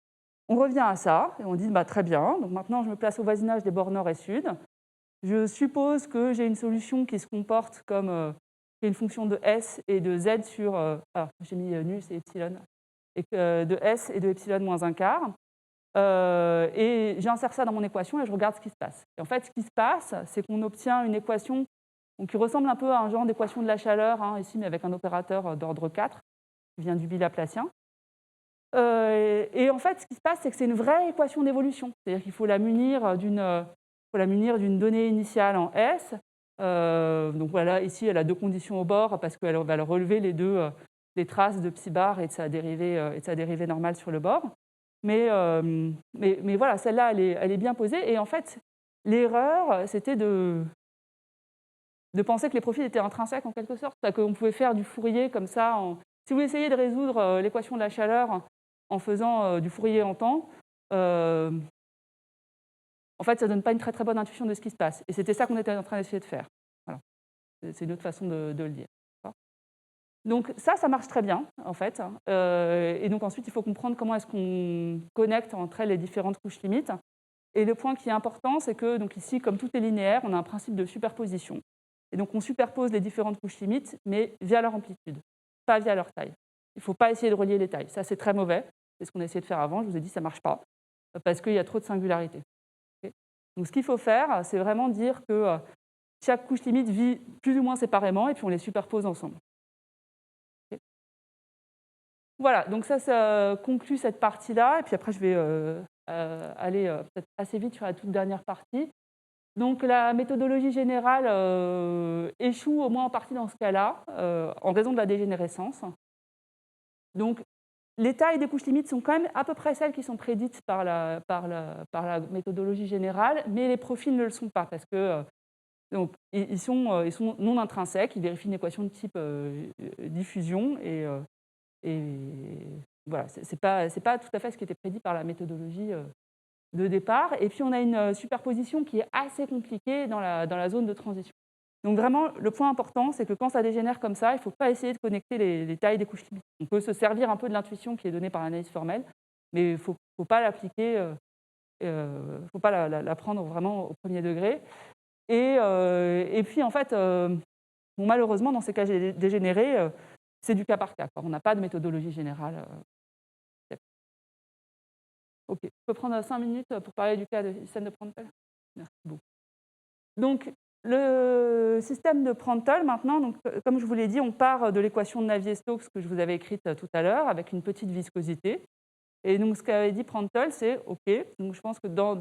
Speaker 2: on revient à ça et on dit très bien. Donc, maintenant, je me place au voisinage des bords nord et sud. Je suppose que j'ai une solution qui se comporte comme une fonction de S et de Z sur... j'ai mis nu, c'est epsilon. Et de S et de epsilon moins un quart. Et j'insère ça dans mon équation et je regarde ce qui se passe. Et en fait, ce qui se passe, c'est qu'on obtient une équation qui ressemble un peu à un genre d'équation de la chaleur, hein, ici, mais avec un opérateur d'ordre 4, qui vient du bilaplacien. Et en fait, ce qui se passe, c'est que c'est une vraie équation d'évolution. C'est-à-dire qu'il faut la munir d'une donnée initiale en S. Donc voilà, ici, elle a deux conditions au bord parce qu'elle va relever les traces de psi bar et de sa dérivée normale sur le bord. Mais voilà, celle-là, elle est bien posée. Et en fait, l'erreur, c'était de penser que les profils étaient intrinsèques en quelque sorte. C'est-à-dire qu'on pouvait faire du Fourier comme ça. Si vous essayez de résoudre l'équation de la chaleur en faisant du Fourier en temps, en fait, ça ne donne pas une très très bonne intuition de ce qui se passe. Et c'était ça qu'on était en train d'essayer de faire. Voilà. C'est une autre façon de le dire. Donc ça marche très bien, en fait. Et donc ensuite, il faut comprendre comment est-ce qu'on connecte entre elles les différentes couches limites. Et le point qui est important, c'est que donc ici, comme tout est linéaire, on a un principe de superposition. Et donc on superpose les différentes couches limites, mais via leur amplitude, pas via leur taille. Il ne faut pas essayer de relier les tailles. Ça, c'est très mauvais. C'est ce qu'on a essayé de faire avant. Je vous ai dit, ça ne marche pas, parce qu'il y a trop de singularités. Okay. Donc ce qu'il faut faire, c'est vraiment dire que chaque couche limite vit plus ou moins séparément et puis on les superpose ensemble. Okay. Voilà, donc ça conclut cette partie-là. Et puis après, je vais aller peut-être assez vite sur la toute dernière partie. Donc la méthodologie générale échoue au moins en partie dans ce cas-là, en raison de la dégénérescence. Donc les tailles des couches limites sont quand même à peu près celles qui sont prédites par la méthodologie générale, mais les profils ne le sont pas parce que donc, ils sont non intrinsèques, ils vérifient une équation de type diffusion et voilà, c'est pas tout à fait ce qui était prédit par la méthodologie de départ. Et puis on a une superposition qui est assez compliquée dans la zone de transition. Donc vraiment, le point important, c'est que quand ça dégénère comme ça, il ne faut pas essayer de connecter les tailles des couches limites. On peut se servir un peu de l'intuition qui est donnée par l'analyse formelle, mais il ne faut pas l'appliquer, faut pas la prendre vraiment au premier degré. Et puis en fait, bon, malheureusement, dans ces cas dégénérés, c'est du cas par cas. On n'a pas de méthodologie générale. Ok, je peux prendre 5 minutes pour parler du cas de système de Prandtl. Merci beaucoup. Donc, le système de Prandtl, maintenant, donc, comme je vous l'ai dit, on part de l'équation de Navier-Stokes que je vous avais écrite tout à l'heure, avec une petite viscosité. Et donc, ce qu'avait dit Prandtl, c'est OK. Donc, je pense que dans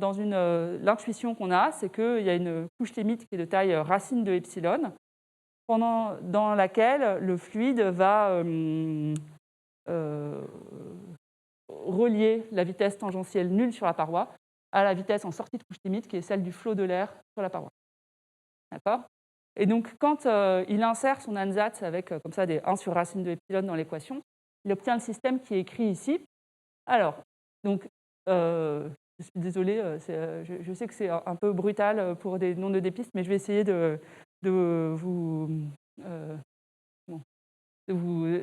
Speaker 2: l'intuition qu'on a, c'est qu'il y a une couche limite qui est de taille racine de epsilon, dans laquelle le fluide va relier la vitesse tangentielle nulle sur la paroi à la vitesse en sortie de couche limite, qui est celle du flot de l'air sur la paroi. D'accord ? Et donc, quand il insère son ansatz avec comme ça des 1 sur racine de epsilon dans l'équation, il obtient le système qui est écrit ici. Alors, donc, je suis désolée, je sais que c'est un peu brutal pour des noms de pistes, mais je vais essayer de vous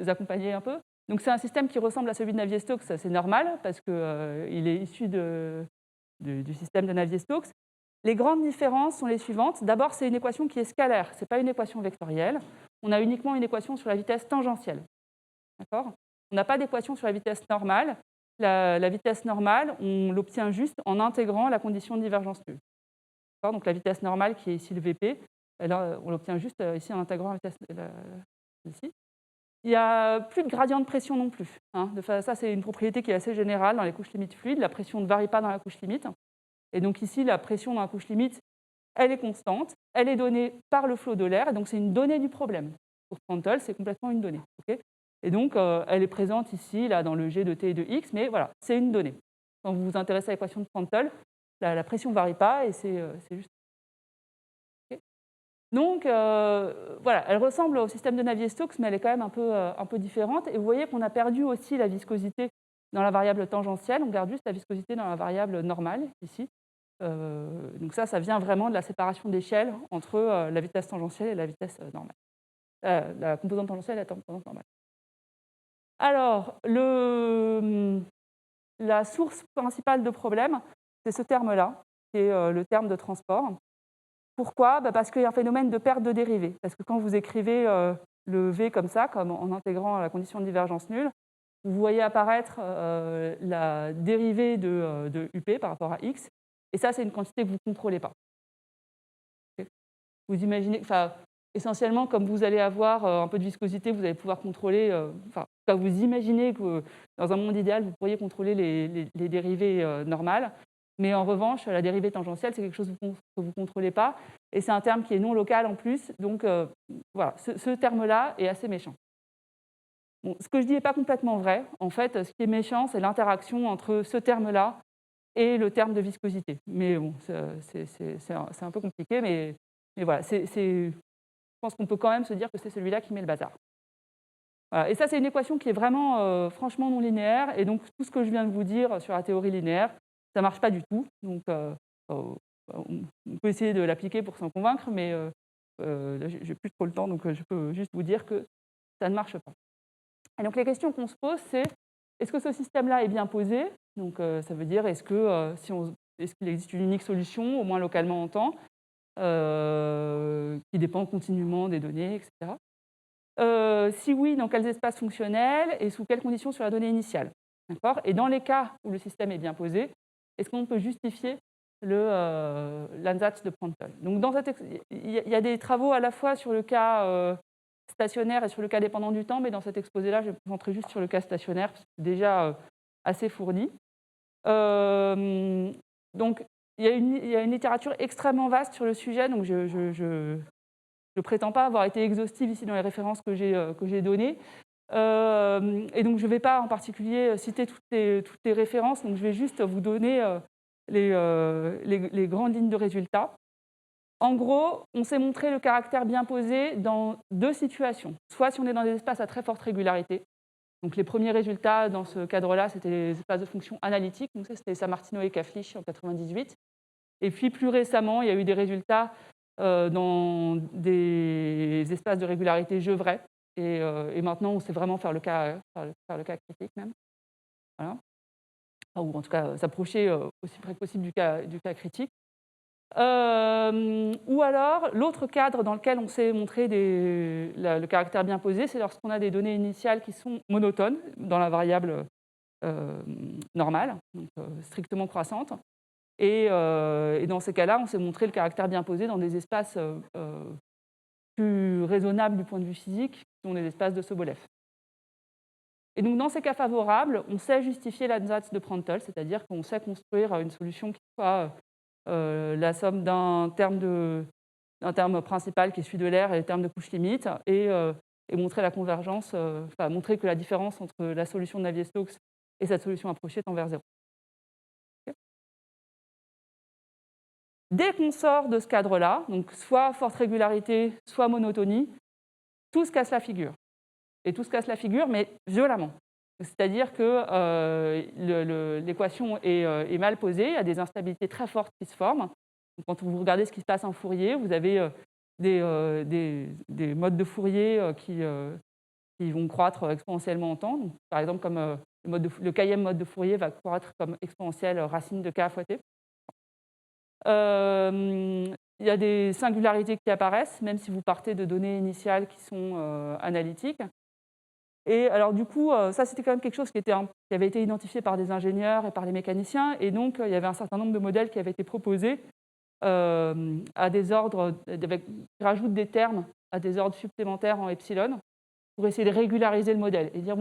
Speaker 2: accompagner un peu. Donc, c'est un système qui ressemble à celui de Navier-Stokes, c'est normal, parce qu'il est issu du système de Navier-Stokes. Les grandes différences sont les suivantes. D'abord, c'est une équation qui est scalaire, ce n'est pas une équation vectorielle. On a uniquement une équation sur la vitesse tangentielle. D'accord ? On n'a pas d'équation sur la vitesse normale. La vitesse normale, on l'obtient juste en intégrant la condition de divergence nulle. Donc la vitesse normale, qui est ici le Vp, on l'obtient juste ici en intégrant la vitesse ici. Il n'y a plus de gradient de pression non plus. Ça, c'est une propriété qui est assez générale dans les couches limites fluides. La pression ne varie pas dans la couche limite. Et donc ici, la pression dans la couche limite, elle est constante. Elle est donnée par le flot de l'air. Et donc, c'est une donnée du problème. Pour Prandtl, c'est complètement une donnée. Okay ? Et donc, elle est présente ici, là, dans le G de T et de X, mais voilà, c'est une donnée. Quand vous vous intéressez à l'équation de Prandtl, la pression ne varie pas et c'est juste. Okay. Donc, voilà, elle ressemble au système de Navier-Stokes, mais elle est quand même un peu différente. Et vous voyez qu'on a perdu aussi la viscosité dans la variable tangentielle. On garde juste la viscosité dans la variable normale, ici. Donc ça vient vraiment de la séparation d'échelle entre la vitesse tangentielle et la vitesse normale. La composante tangentielle et la composante normale. Alors, la source principale de problème, c'est ce terme-là, qui est le terme de transport. Pourquoi ? Parce qu'il y a un phénomène de perte de dérivée. Parce que quand vous écrivez le V comme ça, comme en intégrant la condition de divergence nulle, vous voyez apparaître la dérivée de UP par rapport à X. Et ça, c'est une quantité que vous ne contrôlez pas. Vous imaginez, essentiellement, comme vous allez avoir un peu de viscosité, vous allez pouvoir contrôler, vous imaginez que dans un monde idéal, vous pourriez contrôler les dérivées normales, mais en revanche, la dérivée tangentielle, c'est quelque chose que vous ne contrôlez pas, et c'est un terme qui est non local en plus, donc voilà, ce terme-là est assez méchant. Bon, ce que je dis n'est pas complètement vrai. En fait, ce qui est méchant, c'est l'interaction entre ce terme-là et le terme de viscosité. Mais bon, c'est un peu compliqué, mais voilà, je pense qu'on peut quand même se dire que c'est celui-là qui met le bazar. Voilà. Et ça, c'est une équation qui est vraiment franchement non linéaire, et donc tout ce que je viens de vous dire sur la théorie linéaire, ça ne marche pas du tout. Donc, on peut essayer de l'appliquer pour s'en convaincre, mais là, je n'ai plus trop le temps, donc je peux juste vous dire que ça ne marche pas. Et donc, les questions qu'on se pose, c'est est-ce que ce système-là est bien posé ? Donc, ça veut dire est-ce qu'il existe une unique solution, au moins localement en temps, qui dépend continuellement des données, etc. Si oui, dans quels espaces fonctionnels et sous quelles conditions sur la donnée initiale. Et dans les cas où le système est bien posé, est-ce qu'on peut justifier l'ANSATS de Prandtl. Donc il y a des travaux à la fois sur le cas stationnaire et sur le cas dépendant du temps, mais dans cet exposé-là, je vais me concentrer juste sur le cas stationnaire, parce que c'est déjà assez fourni. Donc il y a une littérature extrêmement vaste sur le sujet, donc je ne prétends pas avoir été exhaustive ici dans les références que j'ai données. Et donc je ne vais pas en particulier citer toutes les références, donc je vais juste vous donner les grandes lignes de résultats. En gros, on s'est montré le caractère bien posé dans deux situations. Soit si on est dans des espaces à très forte régularité. Donc les premiers résultats dans ce cadre-là, c'était les espaces de fonctions analytiques. Donc ça, c'était Sammartino et Kaflich en 1998. Et puis plus récemment, il y a eu des résultats dans des espaces de régularité jeu vrai. Et maintenant, on sait vraiment faire le cas critique même. Voilà. Ou en tout cas s'approcher aussi près que possible du cas critique. Ou alors, l'autre cadre dans lequel on s'est montré le caractère bien posé, c'est lorsqu'on a des données initiales qui sont monotones dans la variable normale, donc strictement croissante. Et dans ces cas-là, on s'est montré le caractère bien posé dans des espaces plus raisonnables du point de vue physique, qui sont les espaces de Sobolev. Et donc, dans ces cas favorables, on sait justifier l'ANSATS de Prandtl, c'est-à-dire qu'on sait construire une solution qui soit la somme d'un terme principal qui est celui de l'air et le terme de couche limite, et montrer la convergence, montrer que la différence entre la solution de Navier-Stokes et cette solution approchée tend vers 0. Okay. Dès qu'on sort de ce cadre-là, donc soit forte régularité, soit monotonie, tout se casse la figure. Et tout se casse la figure, mais violemment. C'est-à-dire que l'équation est mal posée, il y a des instabilités très fortes qui se forment. Donc, quand vous regardez ce qui se passe en Fourier, vous avez des modes de Fourier qui vont croître exponentiellement en temps. Donc, par exemple, comme le kème mode de Fourier va croître comme exponentielle racine de k fois t. Il y a des singularités qui apparaissent, même si vous partez de données initiales qui sont analytiques. Et alors du coup, ça c'était quand même quelque chose qui avait été identifié par des ingénieurs et par les mécaniciens, et donc il y avait un certain nombre de modèles qui avaient été proposés à des ordres, qui rajoutent des termes à des ordres supplémentaires en epsilon, pour essayer de régulariser le modèle et dire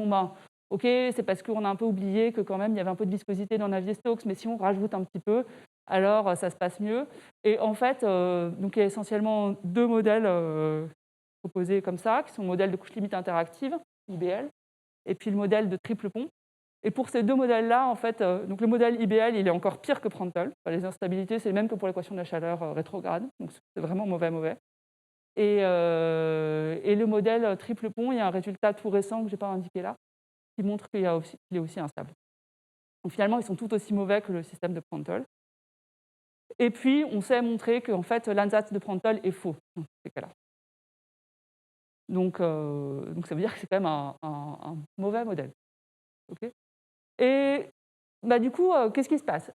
Speaker 2: ok, c'est parce qu'on a un peu oublié que quand même il y avait un peu de viscosité dans Navier-Stokes, mais si on rajoute un petit peu, alors ça se passe mieux. Et en fait, donc il y a essentiellement deux modèles proposés comme ça, qui sont le modèle de couche limite interactive, IBL, et puis le modèle de triple pont. Et pour ces deux modèles-là, en fait, donc le modèle IBL, il est encore pire que Prandtl. Les instabilités, c'est le même que pour l'équation de la chaleur rétrograde, donc c'est vraiment mauvais. Et le modèle triple pont, il y a un résultat tout récent que je n'ai pas indiqué là, qui montre qu'il est aussi instable. Donc finalement, ils sont tout aussi mauvais que le système de Prandtl. Et puis, on sait montrer que en fait, l'ANSATS de Prandtl est faux dans ces cas-là. Donc ça veut dire que c'est quand même un mauvais modèle. Okay. Et du coup, qu'est-ce qui se passe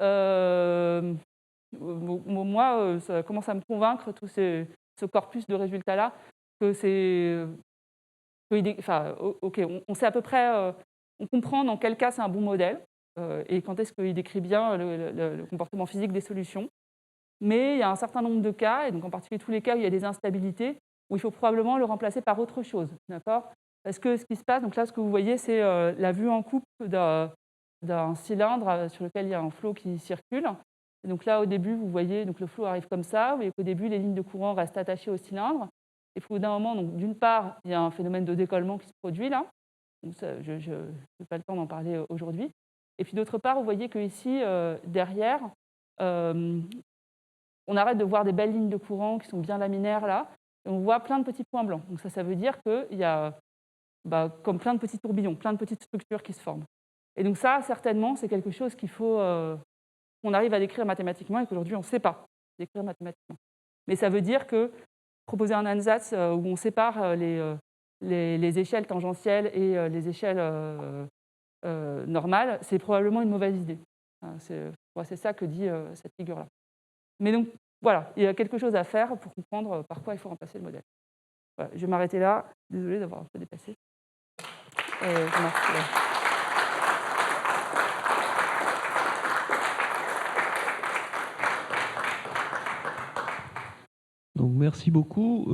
Speaker 2: moi, ça commence à me convaincre, tout ce corpus de résultats-là, que c'est... on sait à peu près, on comprend dans quel cas c'est un bon modèle, et quand est-ce qu'il décrit bien le comportement physique des solutions. Mais il y a un certain nombre de cas, et donc en particulier tous les cas où il y a des instabilités, où il faut probablement le remplacer par autre chose, d'accord ? Parce que ce qui se passe, donc là, ce que vous voyez, c'est la vue en coupe d'un cylindre sur lequel il y a un flot qui circule. Et donc là, au début, vous voyez, donc le flot arrive comme ça, vous voyez qu'au début, les lignes de courant restent attachées au cylindre. Et puis, au bout d'un moment, donc d'une part, il y a un phénomène de décollement qui se produit là. Donc ça, je n'ai pas le temps d'en parler aujourd'hui. Et puis d'autre part, vous voyez qu'ici, derrière, on arrête de voir des belles lignes de courant qui sont bien laminaires là, et on voit plein de petits points blancs. Donc ça veut dire qu'il y a comme plein de petits tourbillons, plein de petites structures qui se forment. Et donc ça, certainement, c'est quelque chose qu'il faut qu'on arrive à décrire mathématiquement et qu'aujourd'hui on ne sait pas décrire mathématiquement. Mais ça veut dire que proposer un ANSATS où on sépare les échelles tangentielles et les échelles normales, c'est probablement une mauvaise idée. C'est ça que dit cette figure-là. Mais donc, voilà, il y a quelque chose à faire pour comprendre par quoi il faut remplacer le modèle. Voilà, je vais m'arrêter là. Désolée d'avoir un peu dépassé.
Speaker 1: Donc, merci beaucoup.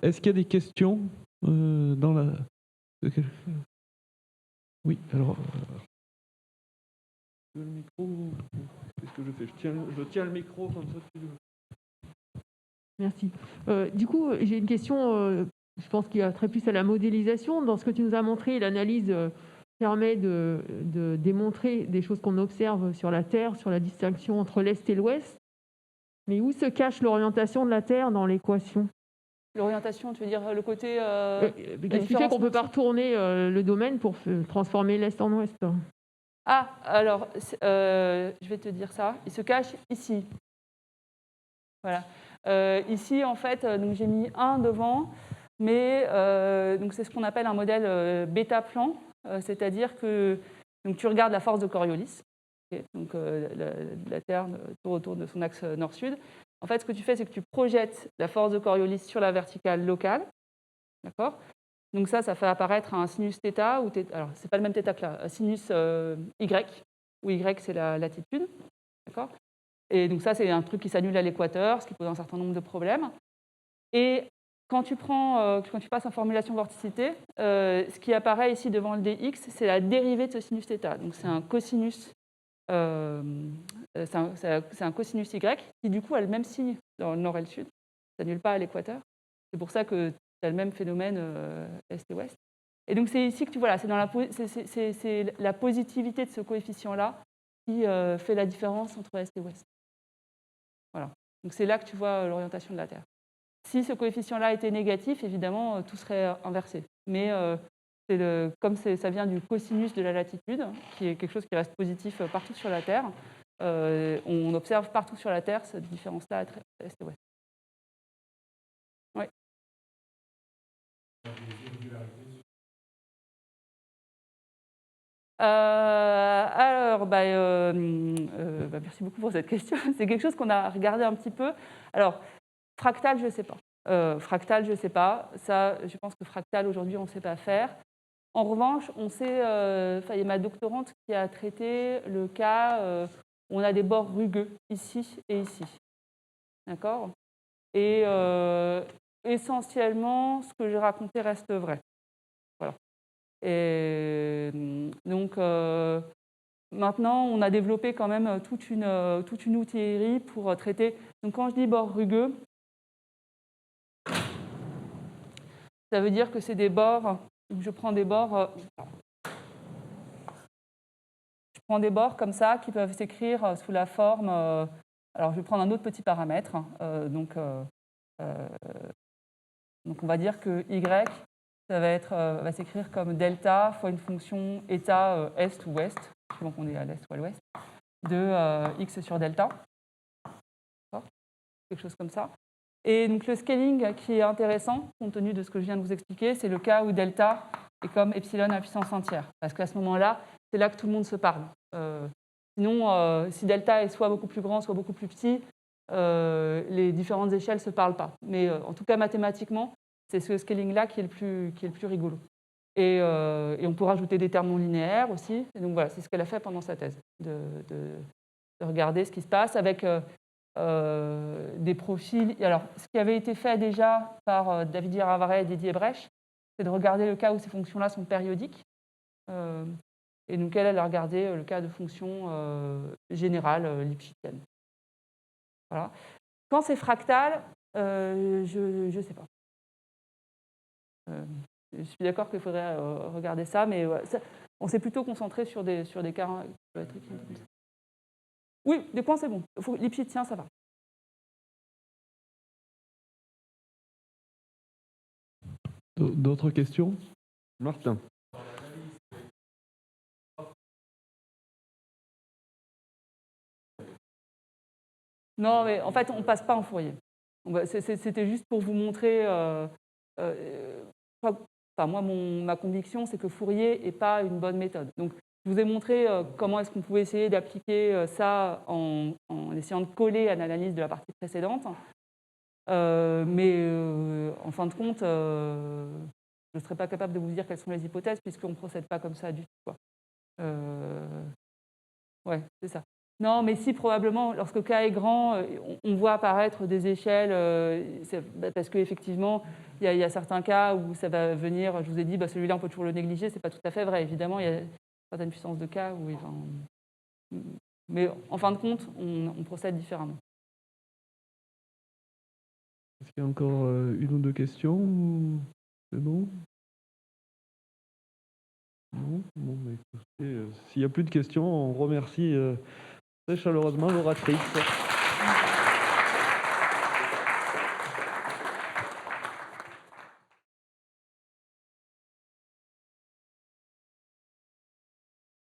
Speaker 1: Est-ce qu'il y a des questions dans la... Oui, alors... le micro... Qu'est-ce que je fais? Je tiens le micro comme ça.
Speaker 3: Merci. Du coup, j'ai une question, je pense qu'il y a très plus à la modélisation. Dans ce que tu nous as montré, l'analyse permet de démontrer des choses qu'on observe sur la Terre, sur la distinction entre l'Est et l'Ouest. Mais où se cache l'orientation de la Terre dans l'équation?
Speaker 2: L'orientation, tu veux dire le côté...
Speaker 3: Qu'est-ce qui fait qu'on ne peut pas retourner le domaine pour transformer l'Est en Ouest?
Speaker 2: Ah, alors, je vais te dire ça. Il se cache ici. Voilà. Ici, en fait, donc j'ai mis 1 devant, mais donc c'est ce qu'on appelle un modèle bêta-plan, c'est-à-dire que donc, tu regardes la force de Coriolis, okay, donc la Terre tourne autour de son axe nord-sud. En fait, ce que tu fais, c'est que tu projettes la force de Coriolis sur la verticale locale, d'accord? Donc ça fait apparaître un sinus θ, ou alors c'est pas le même θ que là, sinus Y, où Y c'est la latitude, d'accord? Et donc ça, c'est un truc qui s'annule à l'équateur, ce qui pose un certain nombre de problèmes. Et quand tu passes en formulation vorticité, ce qui apparaît ici devant le dx, c'est la dérivée de ce sinus θ. Donc c'est un cosinus, c'est un cosinus y qui du coup a le même signe dans le nord et le sud. Ça s'annule pas à l'équateur. C'est pour ça que tu as le même phénomène est et ouest. Et donc c'est ici que tu vois, c'est la positivité de ce coefficient-là qui fait la différence entre est et ouest. Voilà. Donc c'est là que tu vois l'orientation de la Terre. Si ce coefficient-là était négatif, évidemment, tout serait inversé. Mais comme ça vient du cosinus de la latitude, qui est quelque chose qui reste positif partout sur la Terre, on observe partout sur la Terre cette différence-là entre est et ouest. Oui. Alors, merci beaucoup pour cette question. C'est quelque chose qu'on a regardé un petit peu. Alors, fractal, je ne sais pas. Fractal, je ne sais pas. Ça, je pense que fractal, aujourd'hui, on ne sait pas faire. En revanche, on sait... il y a ma doctorante qui a traité le cas où on a des bords rugueux, ici et ici. D'accord? Et essentiellement, ce que j'ai raconté reste vrai. Voilà. Et donc, maintenant, on a développé quand même toute une outillerie pour traiter. Donc, quand je dis bords rugueux, ça veut dire que c'est des bords. Je prends des bords. Je prends des bords comme ça qui peuvent s'écrire sous la forme. Alors, je vais prendre un autre petit paramètre. Donc, on va dire que y, ça va s'écrire comme delta fois une fonction état est ou ouest, suivant qu'on est à l'est ou à l'ouest, de x sur delta. Quelque chose comme ça. Et donc le scaling qui est intéressant, compte tenu de ce que je viens de vous expliquer, c'est le cas où delta est comme epsilon à puissance entière. Parce qu'à ce moment-là, c'est là que tout le monde se parle. Sinon, si delta est soit beaucoup plus grand, soit beaucoup plus petit, les différentes échelles ne se parlent pas. Mais en tout cas, mathématiquement, c'est ce scaling-là qui est le plus rigolo. Et on peut rajouter des termes non linéaires aussi. Et donc voilà, c'est ce qu'elle a fait pendant sa thèse, de regarder ce qui se passe avec des profils. Alors, ce qui avait été fait déjà par David Yaravare et Didier Brech, c'est de regarder le cas où ces fonctions-là sont périodiques. Et donc, elle a regardé le cas de fonctions générales lipschitziennes. Voilà. Quand c'est fractal, je ne sais pas. Je suis d'accord qu'il faudrait regarder ça, mais on s'est plutôt concentré sur des cas géométriques. Oui, des points, c'est bon. Lipschitzien, ça va.
Speaker 1: D'autres questions? Martin.
Speaker 2: Non, mais en fait, on ne passe pas en Fourier. C'était juste pour vous montrer... moi, ma conviction, c'est que Fourier n'est pas une bonne méthode. Donc, je vous ai montré comment est-ce qu'on pouvait essayer d'appliquer ça en essayant de coller à l'analyse de la partie précédente. Mais en fin de compte, je ne serais pas capable de vous dire quelles sont les hypothèses puisqu'on ne procède pas comme ça du tout. Ouais, c'est ça. Non, mais si, probablement, lorsque le cas est grand, on voit apparaître des échelles, parce qu'effectivement, il y a certains cas où ça va venir, je vous ai dit, celui-là, on peut toujours le négliger, c'est pas tout à fait vrai. Évidemment, il y a certaines puissances de cas où... mais en fin de compte, on procède différemment.
Speaker 1: Est-ce qu'il y a encore une ou deux questions ou c'est bon? Non. Bon, mais écoutez, s'il n'y a plus de questions, on remercie très chaleureusement l'oratrice.